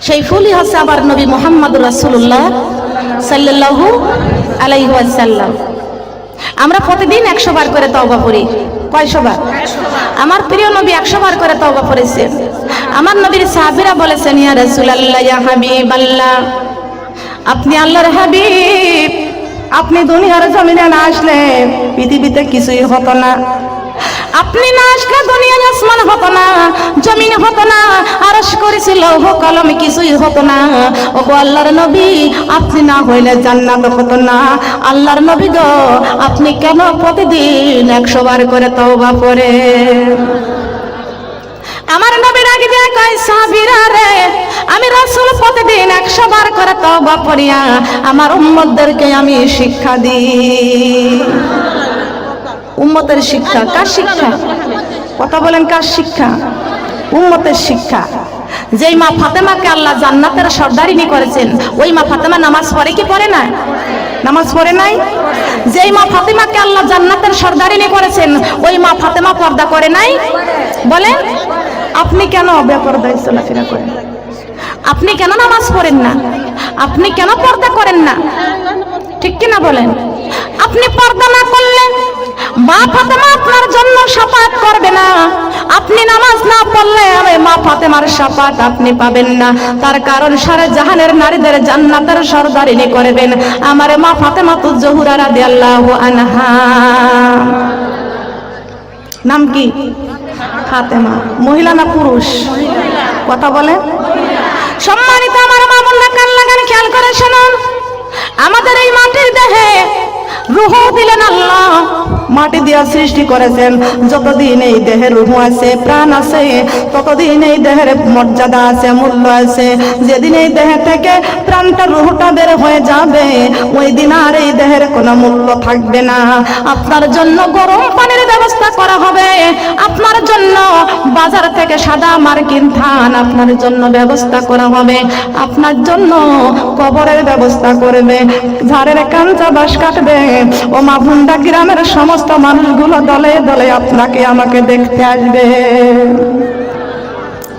সেই ফুলই হচ্ছে আবার নবী মুহাম্মদ রাসূলুল্লাহ সাল্লাল্লাহু আলাইহি ওয়াসাল্লাম আমরা প্রতিদিন 100 বার করে তওবা করি কয়শো বার আমার প্রিয় নবী 100 বার করে তওবা করেছেন আমার নবীর সাহাবীরা বলেছেন ইয়া রাসূলুল্লাহ ইয়া হাবিবাল্লাহ আপনি আল্লাহর হাবিব আপনি দুনিয়ার জমিনে না আসলে পৃথিবীতে কিছুই হতো না। আপনি না আসলে দুনিয়ায় আসমান হতো না, জমিন হতো না, আরশ কুরসি লৌহ কলম কিছুই হতো না। ওগো আল্লাহর নবী, আপনি না হইলে জান্নাত হতো না। আল্লাহর নবী গো, আপনি কেন প্রতিদিন 100 বার করে তওবা করেন? আমার নবীর আগে দিয়ে কয় সাহাবীরা রে, আমি রাসূল প্রতিদিন 100 বার করে তওবা করিয়া আমার উম্মতদেরকে আমি শিক্ষা দিই। উম্মতের শিক্ষা কার শিক্ষা? কথা বলেন কার শিক্ষা? উম্মতের শিক্ষা। যেই মা ফাতেমাকে আল্লাহ জান্নাতের সর্দারিনী করেছেন, ওই মা ফাতেমা নামাজ পড়ে কি পড়ে না? নামাজ পড়ে নাই? যেই মা ফাতেমাকে আল্লাহ জান্নাতের সর্দারিনী করেছেন, ওই মা ফাতেমা পর্দা করে নাই? বলেন, আপনি কেন বেপরদায় চলাফেরা করেন? আপনি কেন নামাজ পড়েন না? আপনি কেন পর্দা করেন না? ঠিক কিনা বলেন? আপনি পর্দা না করলে মা ফাতেমা আপনার জন্য শাফাত করবে না। আপনি নামাজ না পড়লে মা ফাতেমার শাফাত আপনি পাবেন না। তার কারণ সারা জাহানের নারীদের জান্নাতের সরদারিনী করবেন আমার মা ফাতেমাতুজ জোহরা রাদিয়াল্লাহু আনহা। নাম কি? ফাতেমা। মহিলা না পুরুষ? কথা বলে। সম্মানিত আমার মা বোনরা, কান লাগান, খেয়াল করে শুনুন। আমাদের এই মাটির দেহে রূহ দিলেন আল্লাহ, মাটি দিয়া সৃষ্টি করেছেন। যতদিন এই দেহে রূহ আছে, প্রাণ আছে, ততদিন এই দেহের মর্যাদা আছে, মূল্য আছে। যেদিন এই দেহে থেকে প্রাণটা রূহটা বের হয়ে যাবে, ওই দিন আর এই দেহের কোনো মূল্য থাকবে না। আপনার জন্য গরম পানির ব্যবস্থা করা হবে, আপনার জন্য বাজার থেকে সাদা মার্কিন ধান আপনার জন্য ব্যবস্থা করা হবে, আপনার জন্য কবরের ব্যবস্থা করবে, ঝাড়ের কাঞ্চা বাঁশ কাটবে। ও মা ভুন্ডা গ্রামের সমস্ত মানুষগুলো দলে দলে আপনাকে আমাকে দেখতে আসবে।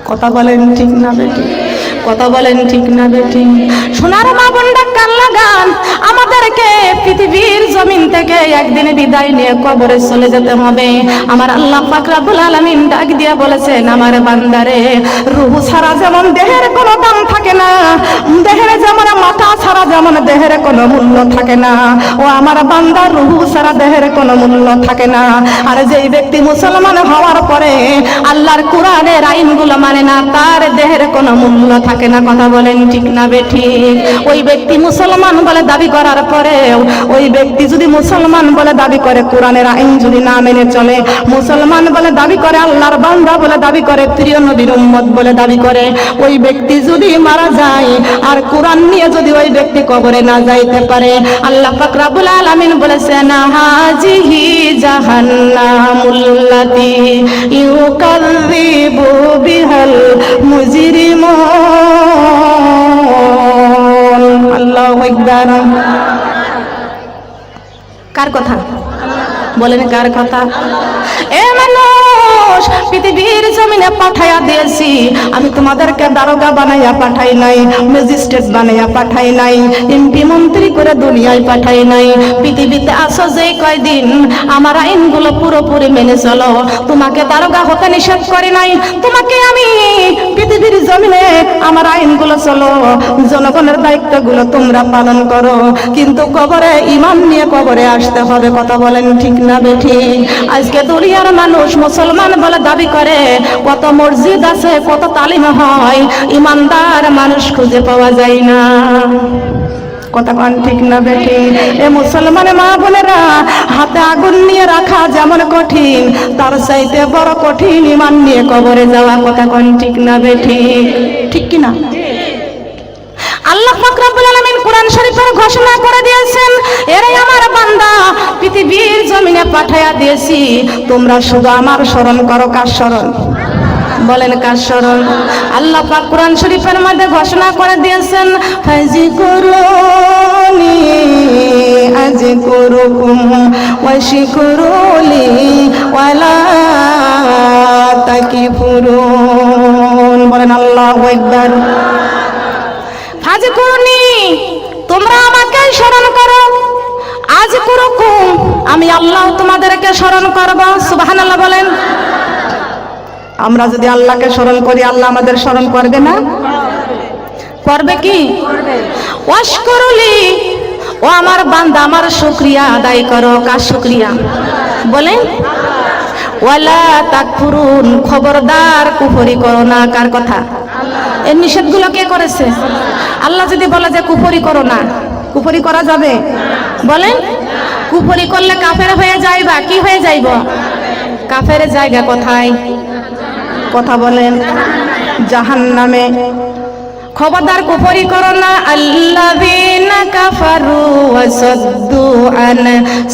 কথা বলেন ঠিক না বেটি? কথা বলেন ঠিক না বেটি? সোনার মা বোনরা, কান লাগান। আমাদেরকে পৃথিবীর জমিন থেকে একদিন বিদায় নিয়ে কবরে চলে যেতে হবে। আমার আল্লাহ পাক রব্বুল আলামিন ডাক দিয়া বলেছেন, আমার বান্দারে, রূহ ছাড়া যেমন দেহের কোনো দাম থাকে না, দেহের যেমন মাথা ছাড়া যেমন দেহের কোনো মূল্য থাকে না, ও আমার বান্দা, রূহ ছাড়া দেহের কোনো মূল্য থাকে না। আর যেই ব্যক্তি মুসলমান হওয়ার পরে আল্লাহর কোরআনের আইনগুলো মানে না, তার দেহের কোনো মূল্য থাকে না। কথা বলেন ঠিক না বেঠি? ওই ব্যক্তি মুসলমান বলে দাবি করার পরে, ওই ব্যক্তি যদি মুসলমান বলে দাবি করে, কোরআনের আইন যদি না মেনে চলে, মুসলমান বলে দাবি করে, আল্লাহর বান্দা বলে দাবি করে, প্রিয় নবীর উম্মত বলে দাবি করে, ওই ব্যক্তি যদি মারা যায় আর কোরআন নিয়ে যদি ওই ব্যক্তি কবরে না যাইতে পারে, আল্লাহ পাক রব্বুল আলামিন বলেছেন, হাজিহি জাহান্নামুল্লাতী ইউকাযযিবু বিহাল মুজরিমুন। আল্লাহু আকবার। কার কথা বলেন? কার কথা? এ মানুষ, পৃথিবীর জমিনে পাঠাইয়া দিয়েছি আমি, তোমাদেরকে দারোগা বানাইয়া পাঠাই নাই, ম্যাজিস্ট্রেট বানাইয়া পাঠাই নাই, এমপি মন্ত্রী করে দুনিয়ায় পাঠাই নাই। পৃথিবীতে আসো যে কয়দিন, আমার আইনগুলো পুরোপুরি মেনে চলো। তোমাকে দারোগা হতে নিষেধ করি নাই, তোমাকে আমি পৃথিবীর জমিনে আমার আইনগুলো চলো, জনগণের দায়িত্বগুলো তোমরা পালন করো, কিন্তু কবরে ঈমান নিয়ে কবরে আসতে হবে। কথা বলেন ঠিক না বেঠি? আজকে দুনিয়ার মানুষ মুসলমান বলে দাবি করে, কত মসজিদ আছে, কত তালিম হয়, ইমানদার মানুষ খুঁজে পাওয়া যায় না। কথা কোন ঠিক না বেঠি? এ মুসলমান মা বোনেরা, হাতে আগুন নিয়ে রাখা যেমন কঠিন, তার চাইতে বড় কঠিন ঈমান নিয়ে কবরে যাওয়া। কথা কোন ঠিক না বেঠি? ঠিক কি না? আল্লাহ পাক রব্বুল আলামিন কোরআন শরীফের ঘোষণা করে দিয়েছেন, এরে আমার বান্দা, পৃথিবীর জমিনে পাঠাইয়া দিয়েছি, তোমরা শুধু আমার স্মরণ করো। কার স্মরণ? বলেন কার স্মরণ? আল্লাহ পাক কোরআন শরীফের মধ্যে ঘোষণা করে দিয়েছেন, ফাযকুরুনি আযকুরুকুম ওয়াশকুরুলি ওয়ালা তাকফুরুন। বলেন আল্লাহু আকবার। ফাযকুরুনি, তোমরা আমাকে স্মরণ করো, আযকুরুকুম, আমি আল্লাহ তোমাদেরকে স্মরণ করব। সুবহানাল্লাহ বলেন। আমরা যদি আল্লাহকে স্মরণ করি, আল্লাহ আমাদের স্মরণ করবে না? করবে কি? ওয়াশকুরুলি, ও আমার বান্দা আমার শুকরিয়া আদায় করো। কার শুকরিয়া বলেন? ওয়ালা তাকফুরুন, খবরদার কুফরি করো না। কার কথা? এই নিষেধগুলো কে করেছে? আল্লাহ যদি বলে যে কুফরি করো না, কুফরি করা যাবে? বলেন, কুফরি করলে কাফের হয়ে যাইবা। কি হয়ে যাইব? কাফের জায়গা কোথায়? কথা বলেন, জাহান্নামে। খবরদার কুফরি করো না। আল্লাযীনা কাফারু ওয়া সাদ্দু আন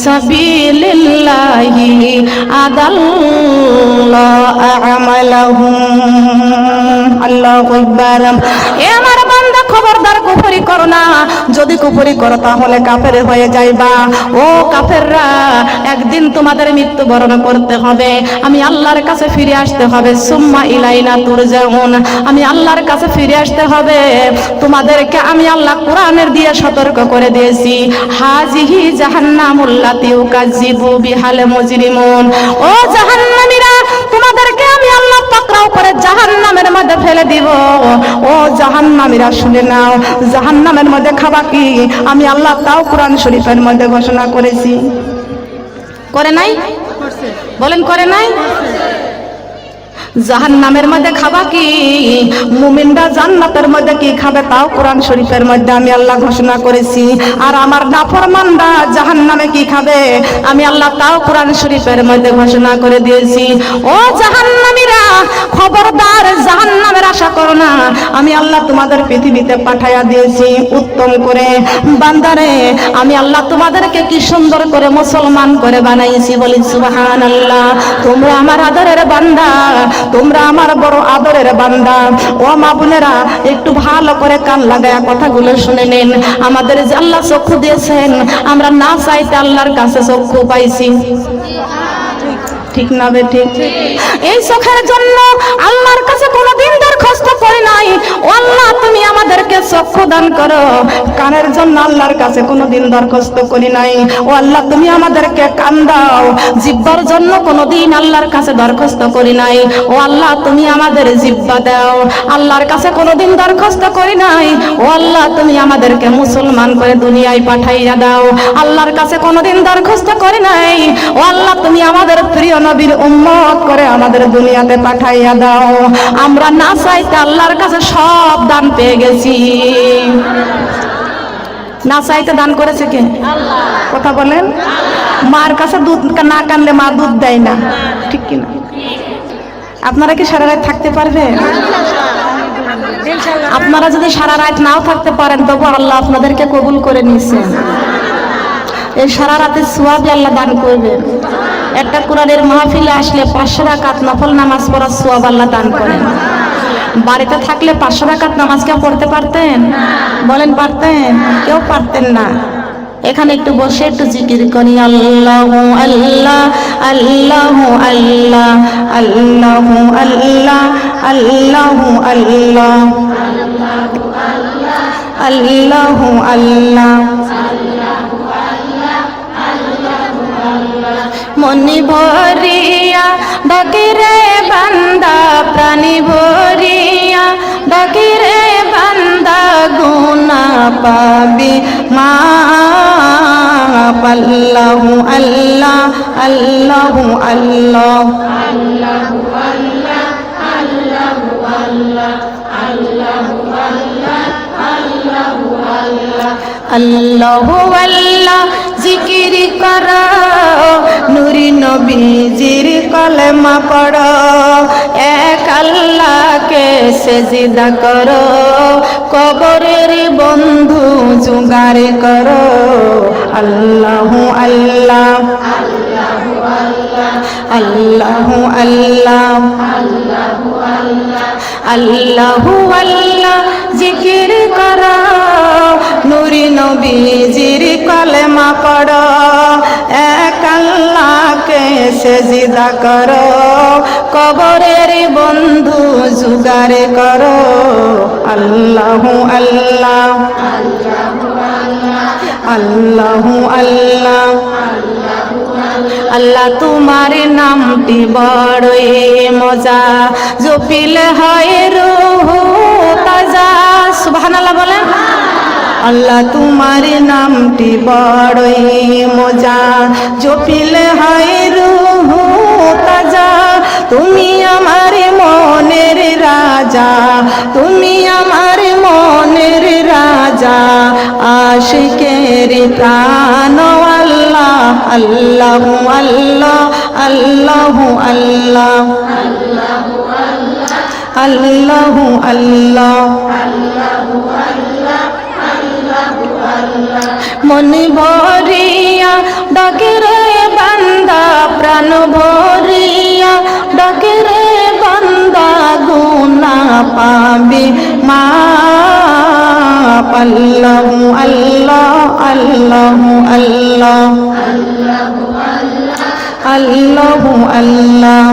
সাবিলিল্লাহি আদাল্লা আমালাহুম। আল্লাহু আকবার। এ আমার বান্দা খবরদার কুফরি করো না। যদি কুফরি করো তাহলে কাফের হয়ে যাইবা। ও কাফেররা, একদিন তোমাদের মৃত্যুবরণ করতে হবে। আমি আল্লাহর কাছে ফিরে আসতে হবে। সুম্মা ইলাইনা তুরজাউন, আমি আল্লাহর কাছে ফিরে আসতে হবে। তোমাদেরকে আমি আল্লাহ কোরআনের দিয়ে সতর্ক করে দিয়েছি, হাজিহি জাহান্নামুল্লাতী ইউকাযযিবু বিহাল মুজরিমুন। ও জাহান্নামীরা, তোমাদেরকে আমি আল্লাহ পাকড়াও করে জাহান্নামের মধ্যে ফেলে দিব। ও জাহান্নামীরা শুনে নাও, জাহান্নামের মধ্যে খাবা কি আমি আল্লাহ তাও কোরআন শরীফের মধ্যে ঘোষণা করেছি। করে নাই? বলেন করে নাই? জাহান্নামের মধ্যে খাবা কি? মুমিনরা জান্নাতের মধ্যে কি খাবে তাও কোরআন শরীফের মধ্যে আমি আল্লাহ ঘোষণা করেছি। আর আমার নাফরমানরা জাহান্নামে কি খাবে আমি আল্লাহ তাও কোরআন শরীফের মধ্যে ঘোষণা করে দিয়েছি। ও জাহান্নামীরা, খবরদার জাহান্নামের আশা করো না। আমি আল্লাহ তোমাদের পৃথিবীতে পাঠাইয়া দিয়েছি উত্তম করে। বান্দারে, আমি আল্লাহ তোমাদেরকে কি সুন্দর করে মুসলমান করে বানাইছি। বলি সুবহানাল্লাহ। তোমরা আমার আদরের বান্দা, তোমরা আমার বড় আদরের বান্দা। ও মা বোনেরা, একটু ভালো করে কান লাগায়া কথাগুলো শুনে নিন। আমাদের যে আল্লাহ চক্ষু দিয়েছেন, আমরা না চাইতে আল্লাহর কাছে চক্ষু পাইছি। ঠিক না বে ঠিক? এই চোখের জন্য আল্লাহর কাছে কোনোদিন দরখাস্ত করি নাই, ও আল্লাহ তুমি আমাদেরকে চক্ষু দান করো। কানের জন্য আল্লাহর কাছে কোনোদিন দরখাস্ত করি নাই, ও আল্লাহ তুমি আমাদেরকে কান দাও। জিহ্বার জন্য কোনোদিন আল্লাহর কাছে দরখাস্ত করি নাই, ও আল্লাহ তুমি আমাদের জিহ্বা দাও। আল্লাহর কাছে কোনোদিন দরখাস্ত করি নাই, ও আল্লাহ তুমি আমাদেরকে মুসলমান করে দুনিয়ায় পাঠাইয়া দাও। আল্লাহর কাছে কোনোদিন দরখাস্ত করি নাই, ও আল্লাহ তুমি আমাদের প্রিয় নবীর উম্মত করে আমাদের দুনিয়াতে পাঠাইয়া দাও। আমরা না চাইতে আল্লাহর কাছে সব দান পেয়ে গেছি। না চাইতে দান করেছে কে? আল্লাহ। কথা বলেন। মার কাছে দুধ না কানলে মা দুধ দেয় না, ঠিক কিনা? আপনারা কি সারা রাত থাকতে পারবেন? আপনারা যদি সারা রাত নাও থাকতে পারেন তবু আল্লাহ আপনাদেরকে কবুল করে নিয়েছেন। এই সারা রাতের সোয়াবই আল্লাহ দান করবেন। একটা কোরআনের মাহফিলে আসলে 500 রাকাত নফল নামাজ পড়ার সোয়াব আল্লাহ দান করেন। বাড়িতে থাকলে 500 রাকাত নামাজ কেউ পড়তে পারতেন? বলেন পারতেন? কেউ পারতেন না। এখানে একটু বসে একটু জিকির করি, আল্লাহু আল্লাহ আল্লাহু আল্লাহ আল্লাহু আল্লাহ আল্লাহু আল্লাহ আল্লাহু আল্লাহ। মনি ভরিয়া ডাকে রে বান্দা, প্রাণী ভরিয়া ডাকে রে বান্দা, গুনা পাবি মা। আল্লাহু আল্লাহ আল্লাহু আল্লাহ আল্লাহু আল্লাহ আল্লাহু আল্লাহ আল্লাহু আল্লাহ আল্লাহু আল্লাহ আল্লাহু আল্লাহ। জিকির করো, নূরি নবীজির কলেমা পড়ো, এক আল্লাহকে সেজদা করো, কবরের বন্ধু জোগাড় করো। আল্লাহু আল্লাহ আল্লাহু আল্লাহ আল্লাহু আল্লাহ আল্লাহু আল্লাহ আল্লাহু আল্লাহ। জিকির করো, নূরি নবীজির কলেমা পড়ো, এক আল্লাহকে সেজদা করো, কবরের বন্ধু জোগাড় করো। আল্লাহু আল্লাহ আল্লাহু আল্লাহ আল্লাহ। তোমার নামটি বড়ই মজা, জপিলে হয় রূহ তাজা। সুবহানাল্লাহ বলেন। আল্লাহ তোমার নামটি বড়ই মজা, জপিলে হয় রূহ তাজা। তুমি আমার মনের রাজা, তুমি আমার মনের রাজা, আশিকের প্রাণ আল্লাহ আল্লাহু আল্লাহ আল্লাহু আল্লাহ আল্লাহু আল্লাহ। মন ভরিয়া ডাকে রে বান্দা, প্রাণ ভরিয়া ডাকে রে বান্দা, গুনাহ পাবে মাপ। আল্লাহু আল্লাহ আল্লাহু আল্লাহ আল্লাহু আল্লাহ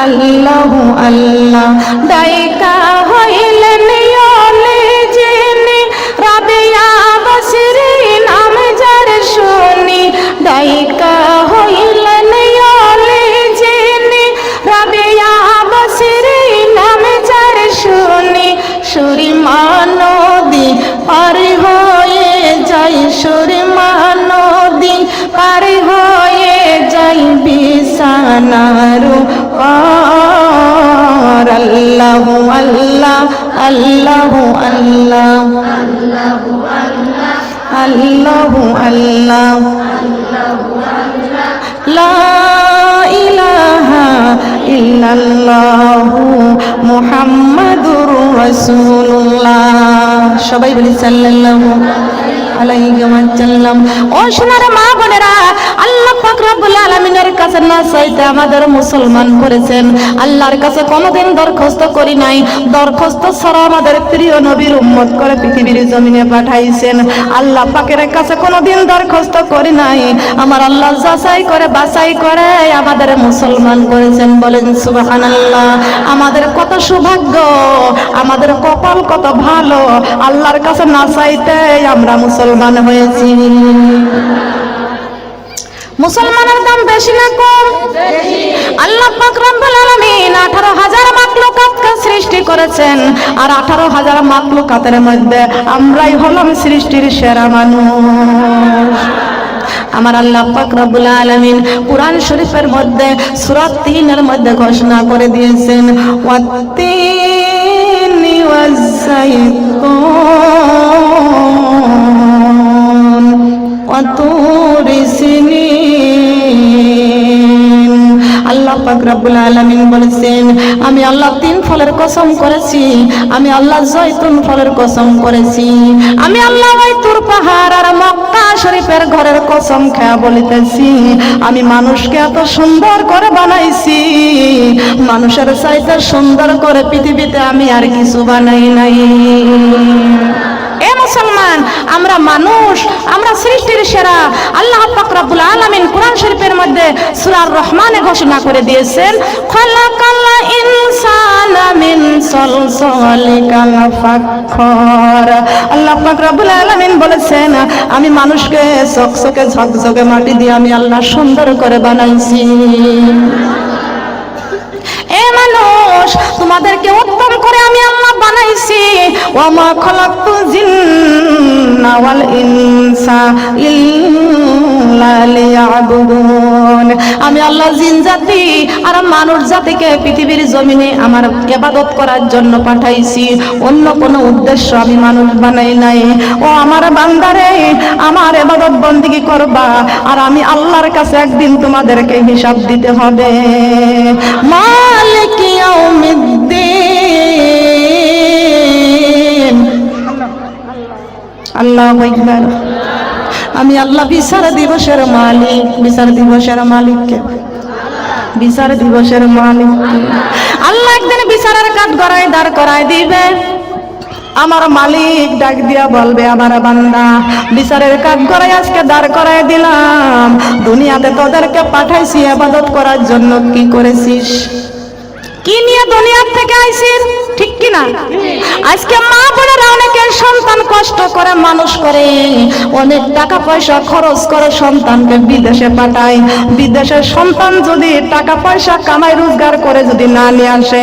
আল্লাহু আল্লাহ। ডাইকা হইলেন ইয়লে জেনে, রাবিয়া বসরি নাম যার শুনি। ডাইকা হইলেন ইয়লে জেনে, রাবিয়া বসরি নাম যার শুনি। সুরিমা নদী পার হয়ে যাই, সুরিমা নদী পার হয়ে যাই, বিছানার পার। আল্লাহু আল্লাহ আল্লাহু আল্লাহ আল্লাহু আল্লাহ লা ইলাহা ইল্লাল্লাহু মুহাম্মাদুর রাসূলুল্লাহ। সবাই বলি সাল্লাল্লাহু আলাইহি ওয়াসাল্লাম। ও সোনার মা বোনেরা, আল্লাহ পাক রব্বুল আলামিনের কাছে না চাইতে আমাদের মুসলমান করেছেন। আল্লাহর কাছে কোনোদিন দরখাস্ত করি নাই, দরখাস্ত ছাড়া আমাদের প্রিয় নবীর উম্মত করে পৃথিবীর জমিনে পাঠাইছেন। আল্লাহ পাকের কাছে কোনোদিন দরখাস্ত করি নাই, আমার আল্লাহ যাচাই করে বাছাই করে আমাদের মুসলমান করেছেন। বলেন সুবহানাল্লাহ। আমাদের কত সৌভাগ্য, আমাদের কপাল কত ভালো, আল্লাহর কাছে না চাইতে আমরা মুসলমান হয়েছি। মুসলমানের দাম বেশি না কম? আল্লাহ পাক রব্বুল আলামিন 18,000 মাখলুকাতকে সৃষ্টি করেছেন, আর 18,000 মাখলুকাতের মধ্যে আমরাই হলাম সৃষ্টির সেরা মানুষ। আমার আল্লাহ পাক রব্বুল আলামিন কুরআন শরীফের মধ্যে সূরা 3 মধ্যে ঘোষণা করে দিয়েছেন, ওয়াত্তিনি ওয়াজ্জাইতুন ওয়া তুরি সিনিন। আল্লাহ পাক রব্বুল আলামিন বলেছেন, আমি আল্লাহ 3 ফলের কসম করেছি, আমি আল্লাহ জয়তুন ফলের কসম করেছি, আমি আল্লাহ ওই তুর পাহাড় আর মক্কা শরীফের ঘরের কসম খেয়া বলিতেছি, আমি মানুষকে এত সুন্দর করে বানাইছি, মানুষের চাইতে সুন্দর করে পৃথিবীতে আমি আর কিছু বানাই নাই। এ মুসলমান, আমরা মানুষ, আমরা সৃষ্টির সেরা। আল্লাহ পাক রব্বুল আলামিন কুরআন শরীফের মধ্যে সূরা আর-রহমানে ঘোষণা করে দিয়েছেন, খালাকাল ইনসানা মিন সালসালিকাল ফাখর। আল্লাহ পাক রব্বুল আলামিন বলেছেন, আমি মানুষকে চকচকে ঝকঝকে মাটি দিয়ে আমি আল্লাহ সুন্দর করে বানাইছি। এ মানুষ, তোমাদেরকে উত্তম করে আমি আল্লাহ বানাইছি। ওয়া মা খালাকতুল জিন্না ওয়াল ইনসা ইল্লা লিয়াবুদুন। আমি আল্লাহ জিন জাতি আর মানুষ জাতিকে পৃথিবীর জমিনে আমার ইবাদত করার জন্য পাঠাইছি, অন্য কোনো উদ্দেশ্য আমি মানুষ বানাই নাই। ও আমার বান্দারে, আমার ইবাদত বন্দেগী করবা, আর আমি আল্লাহর কাছে একদিন তোমাদেরকে হিসাব দিতে হবে। মালিক ইয়াউমিদ্দিন। আল্লাহু আকবার। আমি আল্লাহ বিচার দিবসের মালিক। বিচার দিবসের মালিক কে? বিচার দিবসের মালিক কে? আল্লাহ একদিন বিচারের কাঠ গড়ায় দাঁড় করায় দিবে। আমার মালিক ডাক দিয়া বলবে, আমার বান্দা, বিচারের কাঠ গড়ায় আজকে দাঁড় করায় দিলাম, দুনিয়াতে তোদেরকে পাঠাইছি ইবাদত করার জন্য, কি করেছিস? কি নিয়ে দুনিয়া থেকে আইছিস? ঠিক কিনা? আজকে মা বোনেরা অনেকের সন্তান কষ্ট করে মানুষ করে, অনেক টাকা পয়সা খরচ করে সন্তানকে বিদেশে পাঠায়। বিদেশের সন্তান যদি টাকা পয়সা কামাই রোজগার করে যদি না নিয়ে আসে,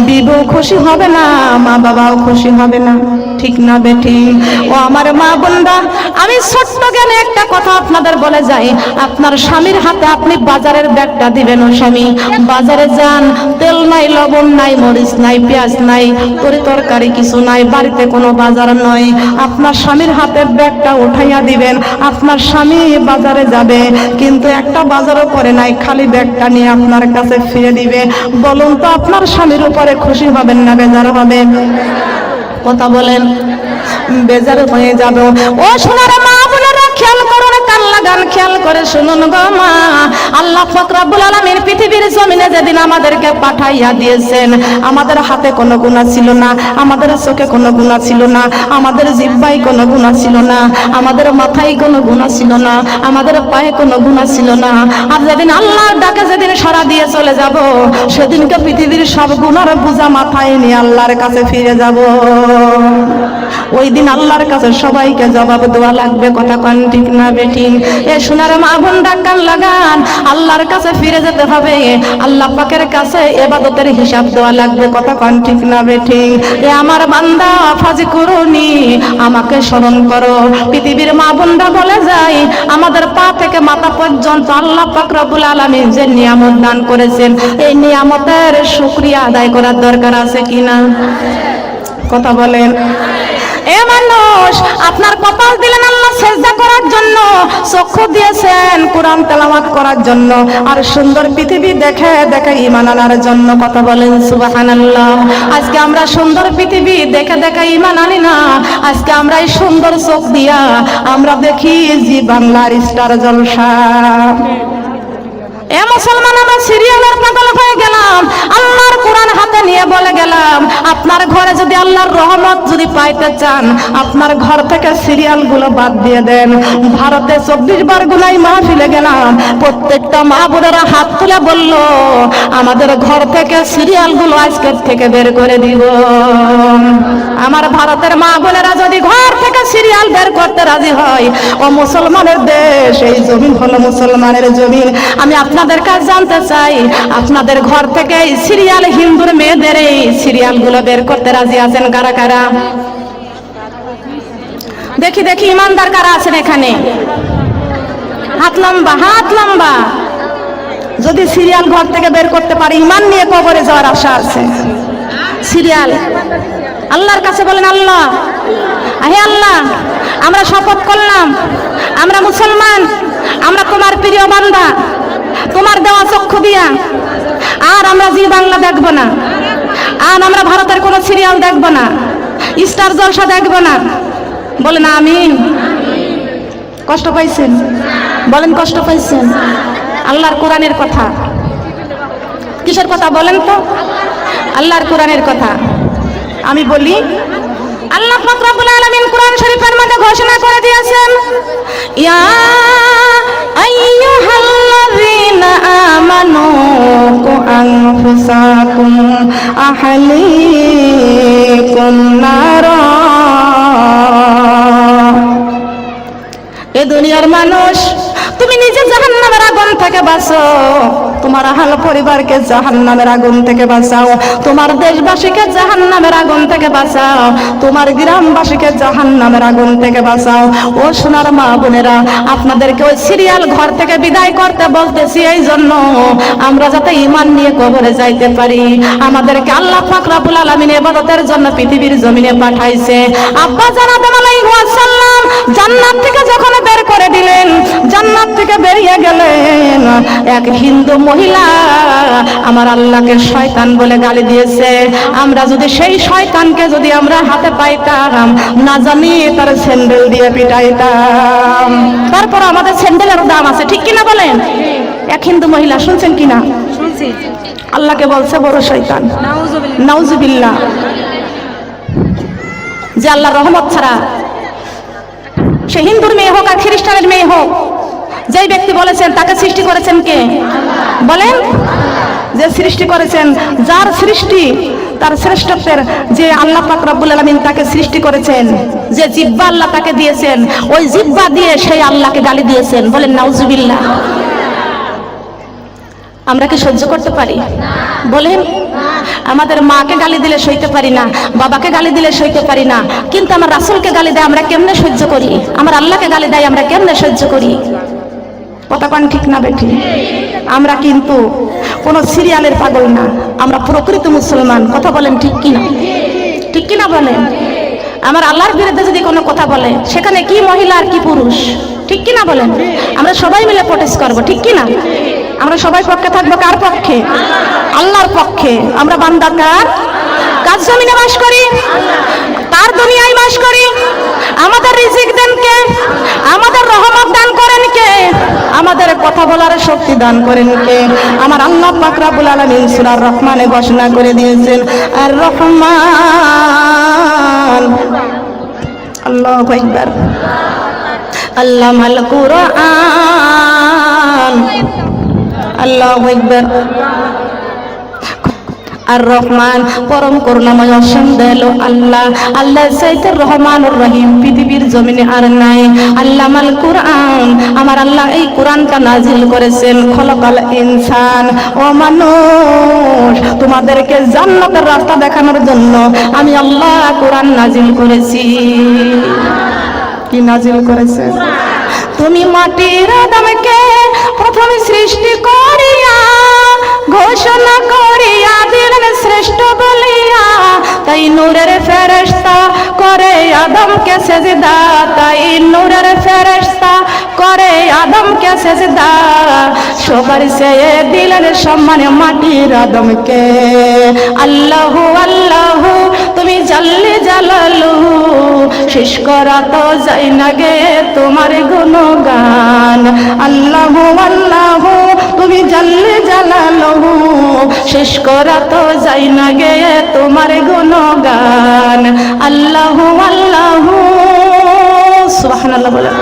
বিবু খুশি হবে না, মা বাবাও খুশি হবে না, ঠিক না বেঠি? ও আমার মা বোনরা, আমি ছোট্ট জ্ঞানে একটা কথা আপনাদের বলে যাই। আপনার স্বামীর হাতে আপনি বাজারের ব্যাগটা দিবেন। ও স্বামী, বাজারে যান, তেল নাই, লবণ নাই, মরিচ নাই, পেঁয়াজ নাই, তরকারি কিছু নাই, বাড়িতে কোনো বাজার নয়। আপনার স্বামীর হাতে ব্যাগটা উঠাইয়া দিবেন। আপনার স্বামী বাজারে যাবে, কিন্তু একটা বাজারও করে নাই, খালি ব্যাগটা নিয়ে আপনার কাছে ফিরে দিবে। বলুন তো আপনার স্বামীর উপরে খুশি হবেন না বেজার হবেন? কথা বলেন, বেজার হয়ে যাবে। ও সোনার মা বোনেরা, খেয়াল করুন, কান লাগান, খেয়াল করে শুনুন গো মা। আল্লাহ পাক রব্বুল আলামিন পৃথিবীর জমিনে যেদিন আমাদেরকে পাঠাইয়া দিয়েছেন, আমাদের হাতে কোনো গুনাহ ছিল না, আমাদের চোখে কোনো গুনাহ ছিল না, আমাদের জিহ্বায় কোনো গুনাহ ছিল না, আমাদের মাথায় কোনো গুনাহ ছিল না, আমাদের পায়ে কোনো গুনাহ ছিল না। আর যেদিন আল্লাহর ডাকে যেদিন সাড়া দিয়ে চলে যাব, সেদিনকে পৃথিবীর সব গুনার বোঝা মাথায় নিয়ে আল্লাহর কাছে ফিরে যাব। ওই দিন আল্লাহর কাছে সবাইকে জবাব দেওয়া লাগবে। কথা কান ঠিক না বেঠি? এ সোনার মা বোনরা, কান লাগান, আল্লাহর কাছে ফিরে যেতে হবে। আল্লাহ পাকের কাছে ইবাদতের হিসাব দেওয়া লাগবে। কথা কান ঠিক না বেঠি? এ আমার বান্দা, ফাজি করুনি, আমাকে স্মরণ করো। পৃথিবীর মা বোনরা বলে যায়, আমাদের পা থেকে মাথা পর্যন্ত আল্লাহ পাক রব্বুল আলামিন যে নিয়ামত দান করেছেন, এই নিয়ামতের শুকরিয়া আদায় করার দরকার আছে কিনা? কথা বলেন। এ মানুষ, আপনার কপাল দিলেন আল্লাহ সেজদা করার জন্য, চক্ষু দিয়েছেন কোরআন তেলাওয়াত করার জন্য, আর সুন্দর পৃথিবী দেখে দেখে ঈমান আনার জন্য। কথা বলেন সুবহানাল্লাহ। আজকে আমরা সুন্দর পৃথিবী দেখে দেখে ঈমান আনি না, আজকে আমরা এই সুন্দর চোখ দিয়া আমরা দেখি জি বাংলার স্টার জলসা। এ মুসলমান, আমরা সিরিয়ালের পাগল হয়ে গেলাম, আল্লাহর কোরআন হাতে নিয়ে বলে গেলাম, আপনার ঘরে যদি আল্লাহর রহমত যদি পাইতে চান, আপনার ঘর থেকে সিরিয়াল গুলো বাদ দিয়ে দেন। ভারতে 24 বার গুনাই মাহফিলে গেলাম, প্রত্যেকটা মা বোনেরা হাত তুলে বলল, আমাদের ঘর থেকে সিরিয়াল গুলো আজকের থেকে বের করে দিব। আমার ভারতের মা বোনেরা যদি ঘর থেকে সিরিয়াল বের করতে রাজি হয়, ও মুসলমানের দেশ, এই জমিন হলো মুসলমানের জমিন। আমি আপনাদের কাছে জানতে চাই, আপনাদের ঘর থেকে সিরিয়াল, হিন্দুর মেয়েদের এই সিরিয়াল গুলো বের করতে রাজি আছেন কারা কারা? দেখি দেখি, ইমানদার কারা আছেন এখানে? হাত লম্বা, হাত লম্বা। যদি সিরিয়াল ঘর থেকে বের করতে পারি, ইমান নিয়ে কবরে যাওয়ার আশা আছে। সিরিয়াল আল্লাহর কাছে বলেন, আল্লাহ, হে আল্লাহ, আমরা শপথ করলাম, আমরা মুসলমান, আমরা তোমার প্রিয় বান্দা, তোমার দেওয়া চক্ষু দিয়া আর আমরা জি বাংলা দেখব না, আর আমরা ভারতের কোনো সিরিয়াল দেখব না, স্টার জলসা দেখব না। বলেন আমিন। কষ্ট পাইছেন? বলেন কষ্ট পাইছেন? আল্লাহর কোরআনের কথা। কিসের কথা বলেন তো? আল্লাহর কোরআনের কথা। আমি বলি, আল্লাহ পাক রব্বুল আলামিন কোরআন শরীফের মধ্যে ঘোষণা করে দিয়েছেন, ইয়া আইয়ুহাল্লাযীনা আমানু কু আনফুসাকুম আহলিকুম নারা। এ দুনিয়ার মানুষ, তুমি নিজে জাহান্নামের আগুন থেকে বাঁচো, তোমার আহল পরিবারকে জাহান্নামের আগুন থেকে বাঁচাও, তোমার দেশবাসীকে জাহান্নামের আগুন থেকে বাঁচাও, তোমার গ্রামবাসীকে জাহান্নামের আগুন থেকে বাঁচাও। ও সোনার মা বোনেরা, আপনাদেরকে ওই সিরিয়াল ঘর থেকে বিদায় করতে বলতেছি এই জন্য, আমরা যাতে ঈমান নিয়ে কবরে যাইতে পারি। আমাদেরকে আল্লাহ পাক রব্বুল আলামিন ইবাদতের জন্য পৃথিবীর জমিনে পাঠাইছে। আব্বা জান আদম আলাইহিস সালাম জান্নাত থেকে যখন বের করে দিলেন, জান্নাত থেকে বেরিয়ে গেলেন, এক হিন্দু মহিলা আমার আল্লাহকে শয়তান বলে গালি দিয়েছে। আমরা যদি সেই শয়তানকে যদি আমরা হাতে পাইতাম, না জানি তার স্যান্ডেল দিয়ে পিটাইতাম। তারপর আমাদের স্যান্ডেলের দাম আছে, ঠিক কিনা বলেন? এক হিন্দু মহিলা, শুনছেন কিনা? শুনছি। আল্লাহকে বলছে বড় শয়তান, নাউজুবিল্লাহ। যে আল্লাহর রহমত ছাড়া, সে হিন্দুর মেয়ে হোক আর খ্রিস্টানের মেয়ে হোক, যেই ব্যক্তি বলেছেন তাকে সৃষ্টি করেছেন কে? বলেন। যে সৃষ্টি করেছেন, যার সৃষ্টি তার শ্রেষ্ঠত্বের যে আল্লাহ পাক রব্বুল আলামিন তাকে সৃষ্টি করেছেন, যে জিহ্বা আল্লাহ তাকে দিয়েছেন, ওই জিহ্বা দিয়ে সেই আল্লাহকে গালি দিয়েছেন। বলেন নাউজুবিল্লাহ। আমরা কি সহ্য করতে পারি? বলেন। আমাদের মাকে গালি দিলে সইতে পারি না, বাবাকে গালি দিলে সইতে পারি না, কিন্তু আমার রাসূলকে গালি দেয় আমরা কেমনে সহ্য করি? আমার আল্লাহকে গালি দেয় আমরা কেমনে সহ্য করি? কথা কোন ঠিক না বেঠি? আমরা কিন্তু কোন সিরিয়ালের পাগল না, আমরা প্রকৃত মুসলমান। কথা বলেন ঠিক কিনা? ঠিক কিনা বলেন? আমার আল্লাহর বিরুদ্ধে যদি কোনো কথা বলে, সেখানে কি মহিলা আর কি পুরুষ, ঠিক কিনা বলেন? আমরা সবাই মিলে প্রোটেস্ট করব, ঠিক কিনা? আমরা সবাই পক্ষে থাকবো কার পক্ষে? আল্লাহর পক্ষে। আমরা বান্দা কার? কার জমিনে বাস করি? তার দুনিয়ায় বাস করি। আমাদের রিজিক দেন কে? আমাদের রহমত দান করেন কে? আমাদের কথা বলার শক্তি দান করেন কে? আমার আল্লাহ পাক রব্বুল আলামিন সূরা রহমানে ঘোষণা করে দিয়েছেন, আর রহমান। আল্লাহু আকবার। আল্লামাল কুরআন। আল্লাহু আকবার। আর রহমান পরম করুণাময় অসীম দয়ালু আল্লাহ। আল্লাহ চাইতে রহমানুর রহিম পৃথিবীর জমিনে আর নাই। আল্লামাল কুরআন, আমার আল্লাহ এই কোরআনটা নাজিল করেছেন। খলাকাল ইনসান, ও মানুষ, তোমাদেরকে জান্নাতের রাস্তা দেখানোর জন্য আমি আল্লাহ কোরআন নাজিল করেছি। কি নাজিল করেছে? তুমি মাটির আদমকে প্রথম সৃষ্টি করিয়া ঘোষণা করিয়া দিলেন শ্রেষ্ঠ বলিয়া, তাই নূরের ফেরেশতা করে আদমকে সেজদা, তাই নূরের ফেরেশতা করে আদমকে সেজদা। সবার চেয়ে দিলেন সম্মানে মাটির আদমকে। আল্লাহু আল্লাহু তুমি জাল্লে জালালুহু, শেষ করা তো যাই না গে তোমার গুণগান। আল্লাহু আল্লাহু তুমি জাল্লে জালালুহু, শেষ করা তো যাই না গে তোমার গুণগান। আল্লাহু আল্লাহু। সুবহানাল্লাহ বলেন।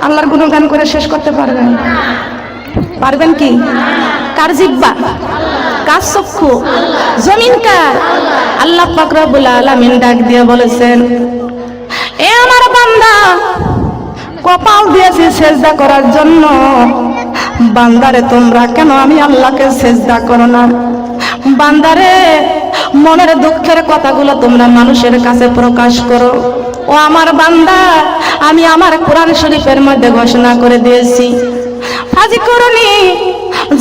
আল্লাহর গুণগান করে শেষ করতে পারবেন? পারবেন কি? কার জিহ্বা? কার চক্ষু? জমিন কার? আল্লাহ পাক রব্বুল আলামিন ডাক দিয়ে বলেছেন, এ আমার বান্দা, কপাল দিয়েছি সেজদা করার জন্য, বান্দারে তোমরা কেন আমি আল্লাহকে সেজদা করো না? বান্দারে মনের দুঃখের কথাগুলো তোমরা মানুষের কাছে প্রকাশ করো। ও আমার বান্দা, আমি আমার কোরআন শরীফের মধ্যে ঘোষণা করে দিয়েছি, ফাজি করুনি,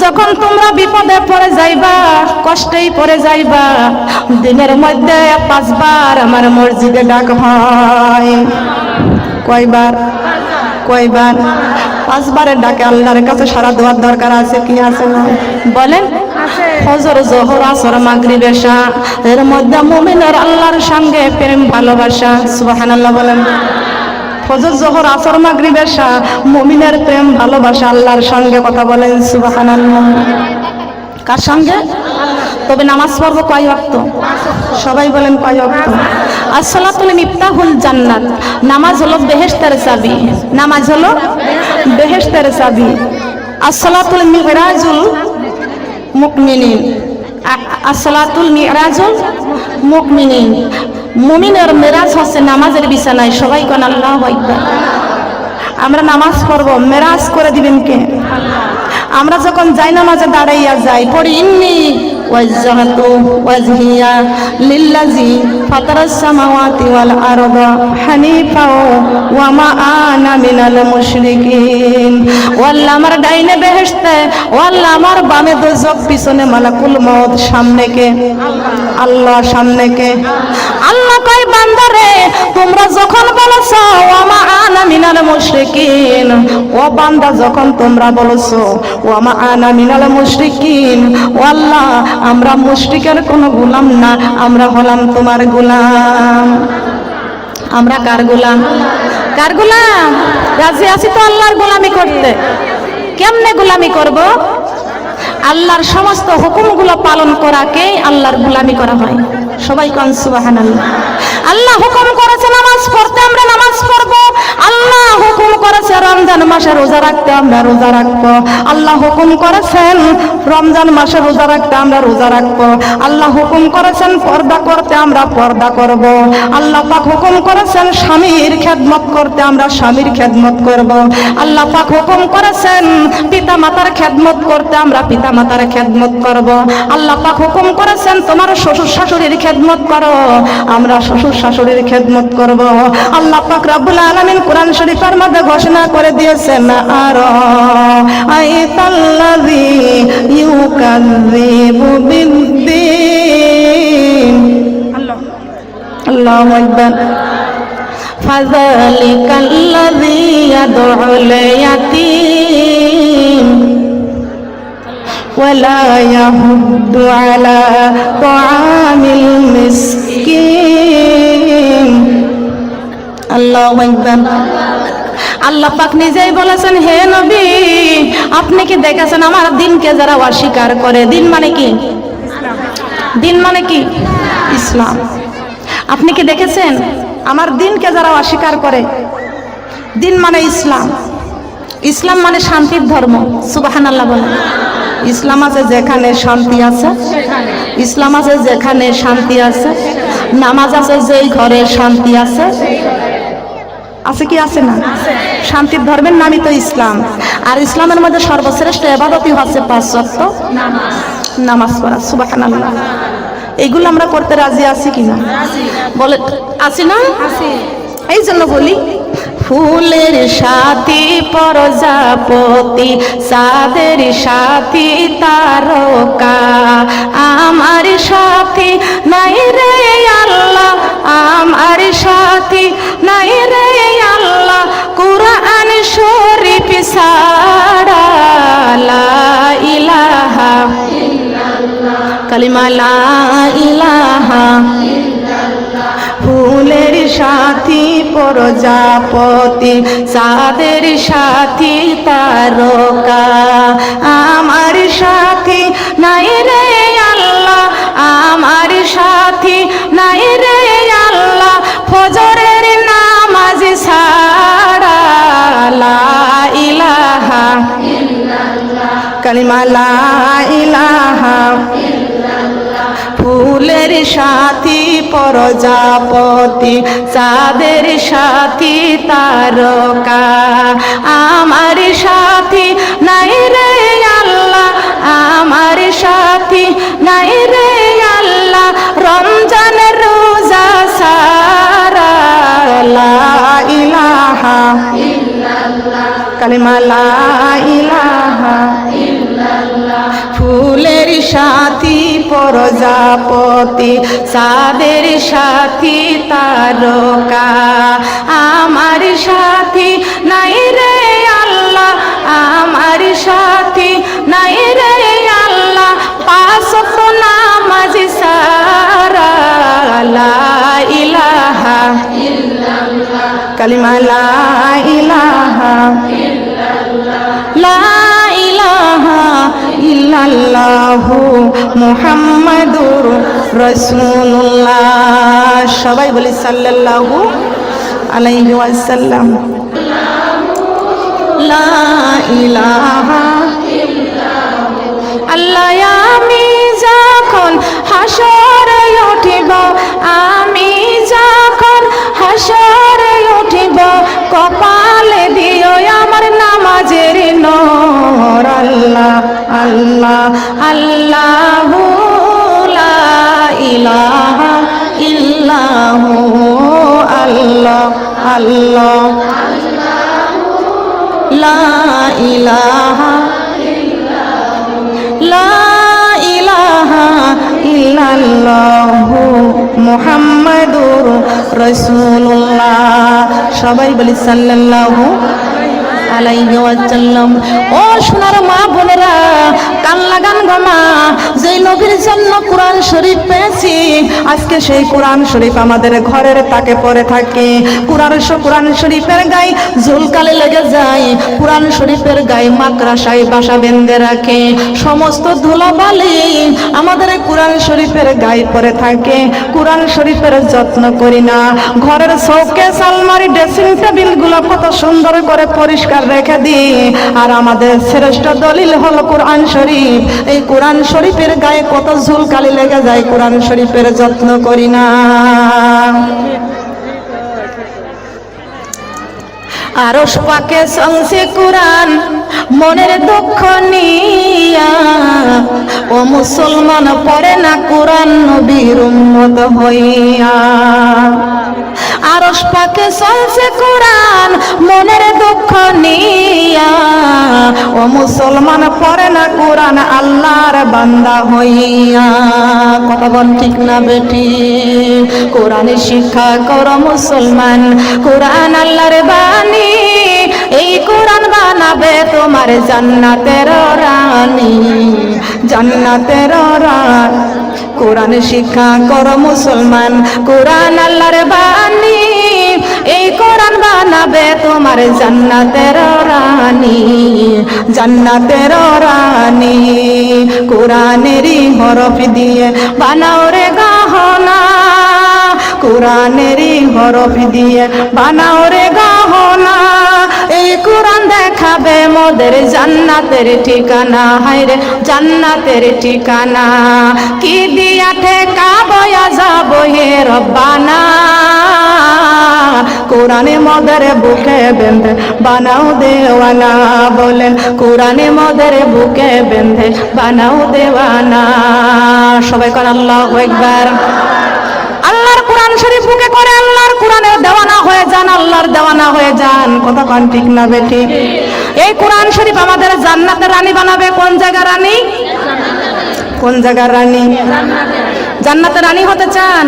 যখন তোমরা বিপদে পড়ে যাইবা, কষ্টেই পড়ে যাইবা, দিনের মধ্যে 5 বার আমার মসজিদে ডাক হয়। কয়বার? কয়বার? 5 বারের ডাকে আল্লাহর কাছে সারা দেওয়ার দরকার আছে কি আছে না? বলেন। ফজর, জোহর, আসর, মাগরিব, এশা, এর মধ্যে মুমিনের আল্লাহর সঙ্গে প্রেম ভালোবাসা। সুবহানাল্লাহ বলেন। ফজর, জোহর, আসর, মাগরিব, এশা, মুমিনের প্রেম ভালোবাসা আল্লাহর সঙ্গে। কথা বলেন সুবহানাল্লাহ। কার সঙ্গে? তবে নামাজ পড়বো কয় ওয়াক্ত? সবাই বলেন কয় ওয়াক্ত? আসসালাতুল মিফতাহুল জান্নাত, নামাজ হলো বেহেশতের চাবি। নামাজ হলো বেহেশতের চাবি। আসসালাতুল মিরাজুল মুমিনিন, আসসালাতুল মিরাজুল মুমিনিন, মুমিনের মেরাজ হচ্ছে নামাজের বিছানায়। সবাই কোন আল্লাহু আকবার। আমরা নামাজ পড়বো, মেরাজ করে দিবেন কে? আমরা যখন যাই নামাজে দাঁড়াইয়া যাই, পড়ি ইন্নী ওয়াজহাতু ওয়াজহিয়া লিল্লাযী ফাতারাস সামাওয়াতি ওয়াল আরদা হানিফা ওয়া মা আনা মিনাল মুশরিকিন। ও আল্লাহ, আমার ডাইনে বেহেশতে, ও আল্লাহ আমার বামে দোজখ, পিছনে মালাকুল মউত, সামনে কে? আল্লাহ। সামনে কে? আল্লাহ কয়, বান্দারে তোমরা যখন বলছো ওয়া মা আনা মিনাল মুশরিকিন, ও বান্দা যখন তোমরা বলছো ওয়া মা আনা মিনাল মুশরিকিন, ও আল্লাহ আমরা মুশরিকের কোনো গোলাম না, আমরা হলাম তোমার গোলাম। আমরা কার গোলাম? কার গোলাম? রাজি আছি তো আল্লাহর গোলামি করতে। কেমনে গোলামি করব? আল্লাহর সমস্ত হুকুমগুলো পালন করাকে আল্লাহর গোলামি করা হয়। সবাই কোন সুবহানাল্লাহ। আল্লাহ হুকুম করেছে নামাজ পড়তে, আমরা নামাজ পড়বো। আল্লাহ হুকুম করেছে রমজান মাসে রোজা রাখতে, আমরা রোজা রাখবো। আল্লাহ হুকুম করেছেন রমজান মাসে রোজা রাখতে, আমরা রোজা রাখবো। আল্লাহ হুকুম করেছেন পর্দা করতে, আমরা পর্দা করব। আল্লাহ পাক হুকুম করেছেন স্বামীর খেদমত করতে, আমরা স্বামীর খেদমত করব। আল্লাহ পাক হুকুম করেছেন পিতা মাতার খেদমত করতে, আমরা পিতা মাতার খেদমত করব। আল্লাহ পাক হুকুম করেছেন তোমার শ্বশুর শাশুড়ির খেদমত করো, আমরা শ্বশুর শাশুড়ির খেদমত করব। আল্লাহ পাক রব্বুল আলামিন কোরআন শরীফের মধ্যে ঘোষণা করে দিয়েছেন আর আইতাল্লাযী ইউকাযযিবু বিদ্দীন। আল্লাহু আকবার। ফাযালিকাল্লাযী ইয়াদউল ইয়াতীম ওয়ালা ইয়াহুদ্দু আলা তাআমিল মিসকিন। আল্লাহু আকবার। আল্লাহ পাক নিজেই বলেছেন, হে নবী আপনি কি দেখেছেন আমার দিনকে যারা অস্বীকার করে? দিন মানে কি? দিন মানে কি? ইসলাম। আপনি কি দেখেছেন আমার দিনকে যারা অস্বীকার করে? দিন মানে ইসলাম। ইসলাম মানে শান্তির ধর্ম। সুবহানাল্লাহ বলেন। ইসলাম আছে যেখানে শান্তি আছে, ইসলাম আছে যেখানে শান্তি আছে, নামাজ আছে যেই ঘরে শান্তি আছে। আছে কি আছে না? শান্তির ধর্মের নামই তো ইসলাম। আর ইসলামের মধ্যে সর্বশ্রেষ্ঠ ইবাদতই হচ্ছে 5 ওয়াক্ত নামাজ পড়া। সুবহানাল্লাহ। এইগুলো আমরা করতে রাজি আছি কিনা? বলে আছি না? এই জন্য বলি ফুলের সাথী প্রজাপতি, চাঁদের সাথী তারকা, আমার সাথী নাই রে আল্লাহ, আমার সাথী নাই রে আল্লাহ, কুরআন শরীফ ছাড়া। লা ইলাহা ইল্লাল্লাহ, কালিমা লা ইলাহা ইল্লাল্লাহ। ফুলের সাথী প্রজাপতি, চাঁদের সাথী তারকা, আমার সাথী নাই রে আল্লাহ, আমার সাথী নাই রে আল্লাহ, ফজরের নামাজ ছাড়া। লা ইলাহা ইল্লাল্লাহ, কালিমা লা ইলাহা ইল্লাল্লাহ। ফুলের সাথী প্রজাপতি, চাঁদের সাথী তারকা, আমার সাথী নাই রে আল্লাহ, আমার সাথী নাই রে আল্লাহ, রমজানের রোজা ছাড়া। লা ইলাহা ইল্লাল্লাহ, কালিমা লা ইলাহা ইল্লাল্লাহ। ফুলের সাথী প্রজাপতি, চাঁদের সাথী তারকা, আমার সাথী নাই রে আল্লাহ, আমার সাথী নাই রে আল্লাহ, 5 ওয়াক্ত নামাজ ছাড়া। লা ইলাহা ইল্লাল্লাহ, কালিমা লা ইলাহা ইল্লাল্লাহ, লা ইলাহা ইল্লাল্লাহু মুহাম্মাদুর রাসূলুল্লাহ। সবাই বলি সাল্লাল্লাহু আলাইহি ওয়াসাল্লাম। লা ইলাহা ইল্লাল্লাহু। আল্লাহ আমি যখন হাসরে উঠিব, আমি যখন হাসরে উঠিব, কপালে দিও আমার নামাজের নূর। আল্লাহ আল্লাহ আল্লাহু লা ইলাহা ইল্লাহু, আল্লাহ আল্লাহ লা ইলাহা লা ইলাহা ইল্লাল্লাহু মুহাম্মাদুর রাসূলুল্লাহ। সবাই বলি সাল্লাল্লাহু আলাইহি ওয়াসাল্লাম। ও সোনার মা বোনেরা, কান লাগান গো মা, যে নবীর জন্য কোরআন শরীফ পেয়েছি, আজকে সেই কোরআন শরীফ আমাদের ঘরের তাকে পড়ে থাকে। কোরআন শরীফের গায়ে ঝুলকালে লেগে যায়, কোরআন শরীফের গায়ে মাকড়াসায় বাসা বেঁধে রাখে। সমস্ত ধুলাবালি আমাদের কোরআন শরীফের গায়ে পড়ে থাকে। কোরআন শরীফের যত্ন করি না। ঘরের শোকেস, আলমারি, ড্রেসিং টেবিল গুলো কত সুন্দর করে পরিষ্কার রেখে দিই, আর আমাদের শ্রেষ্ঠ দলিল হলো কোরআন শরীফ। এই কোরআন শরীফের গায়ে কত ঝুলকালি লেগে যায়, কোরআন শরীফের যত্ন করি না। আরশ পাকে চলছে কোরআন মনের দুঃখ নিয়া, ও মুসলমান পড়ে না কোরআন নবীর উম্মত হইয়া। আরশ পাকে চলছে কোরআন মনের দুঃখ নিয়া, ও মুসলমান পড়ে না কোরআন আল্লাহর বান্দা হইয়া। কথা বল ঠিক না বেটি? কোরআনে শিক্ষা করো মুসলমান, কোরআন আল্লাহর বাণী, এই কোরআন বানাবে তোমার জান্নাতের রানী, জান্নাতের রানী। কোরআন শিক্ষা করো মুসলমান, কোরআন আল্লাহর বাণী, এই কোরআন বানাবে তোমার জান্নাতের রানী, জান্নাতের রানী। কোরআনেরই হরফ দিয়ে বানাও রে গহনা, কোরআনেরই হরফ দিয়ে বানাও রে গহনা। এই কোরআন দেখাবে মোদের জান্নাতের ঠিকানা, হায়রে জান্নাতের ঠিকানা। কি দিয়া ঠেকাবো যাব হে রব্বানা, কোরআনে মোদের বুকে বেঁধে বানাও দেওয়ানা। বলেন কোরআনে মোদের বুকে বেঁধে বানাও দেওয়ানা। সবাই কোন আল্লাহু আকবার। আল্লাহর কোরআন শরীফ বুকে করে আল্লাহর কোরআনের দেওয়ানা হয়ে যান, আল্লাহর দেওয়ানা হয়ে যান। কথা কোন ঠিক না বেঠি? এই কোরআন শরীফ আমাদের জান্নাতের রানী বানাবে। কোন জায়গার রানী? কোন জায়গার রানী? জান্নাতের রানী হতে চান?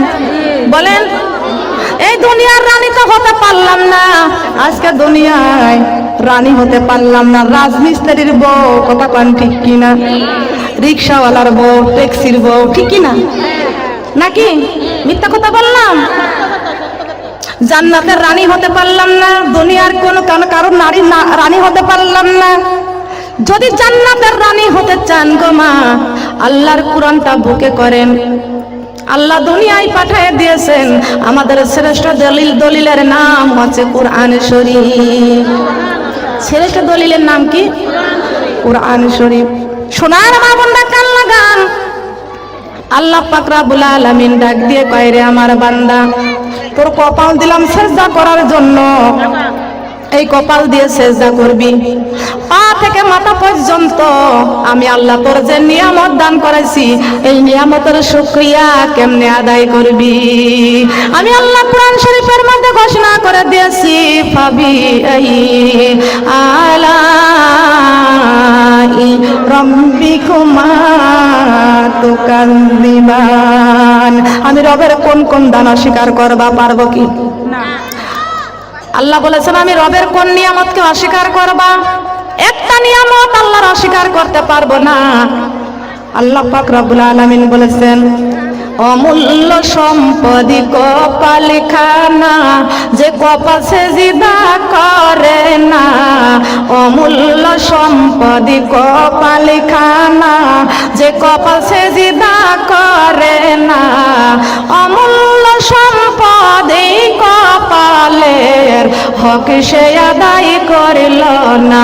বলেন। এই দুনিয়ার রানী তো হতে পারলাম না, আজকে দুনিয়ায় রানী হতে পারলাম না। রাজমিস্ত্রির বউ, কথা কোন ঠিক কিনা? রিক্সাওয়ালার বউ, ট্যাক্সির বউ, ঠিক কিনা? নাকি মিথ্যা কথা বললাম? জান্নাতের রানী হতে পারলাম না, দুনিয়ার কারো নারী রানী হতে পারলাম না। যদি জান্নাতের রানী হতে চান গো মা, আল্লাহর কোরআনটা বুকে করেন। আল্লাহ দুনিয়ায় পাঠিয়ে দিয়েছেন, আমাদের শ্রেষ্ঠ দলিলের নাম হচ্ছে কোরআন শরীফ। শ্রেষ্ঠ দলিলের নাম কি? কোরআন শরীফ। সোনার মা বোনরা কান লাগান, আল্লাহ পাক রব্বুল আলামিন ডাক দিয়ে কয়, রে আমার বান্দা, তোর কপাল দিলাম সেজদা করার জন্য, এই কপাল দিয়ে সেজদা করবি। পা থেকে মাথা পর্যন্ত আমি আল্লাহ তোর যে নিয়ামত দান করেছি, এই নিয়ামতের শুকরিয়া কেমনে আদায় করবি? আমি আল্লাহ কোরআন শরীফের মধ্যে ঘোষণা করে দিয়েছি, ফাবি আলাই রাব্বিকুমা তুকাযিবান। আমি রবের কোন কোন দান অস্বীকার করবা পারবো কি না? আল্লাহ বলেছেন আমি রবের কোন নিয়ামতকে অস্বীকার করবা? একটা নিয়ামত আল্লাহর অস্বীকার করতে পারবো না। আল্লাহ পাক রব্বুল আলামিন বলেছেন, অমূল্য সম্পদি কপাল খানা, যে কপাল সেজদা করে না। অমূল্য সম্পদি কপাল খানা, যে কপাল সেজদা করে না। অমূল্য সম্পদি কপালের হক সে আদায় করিল না।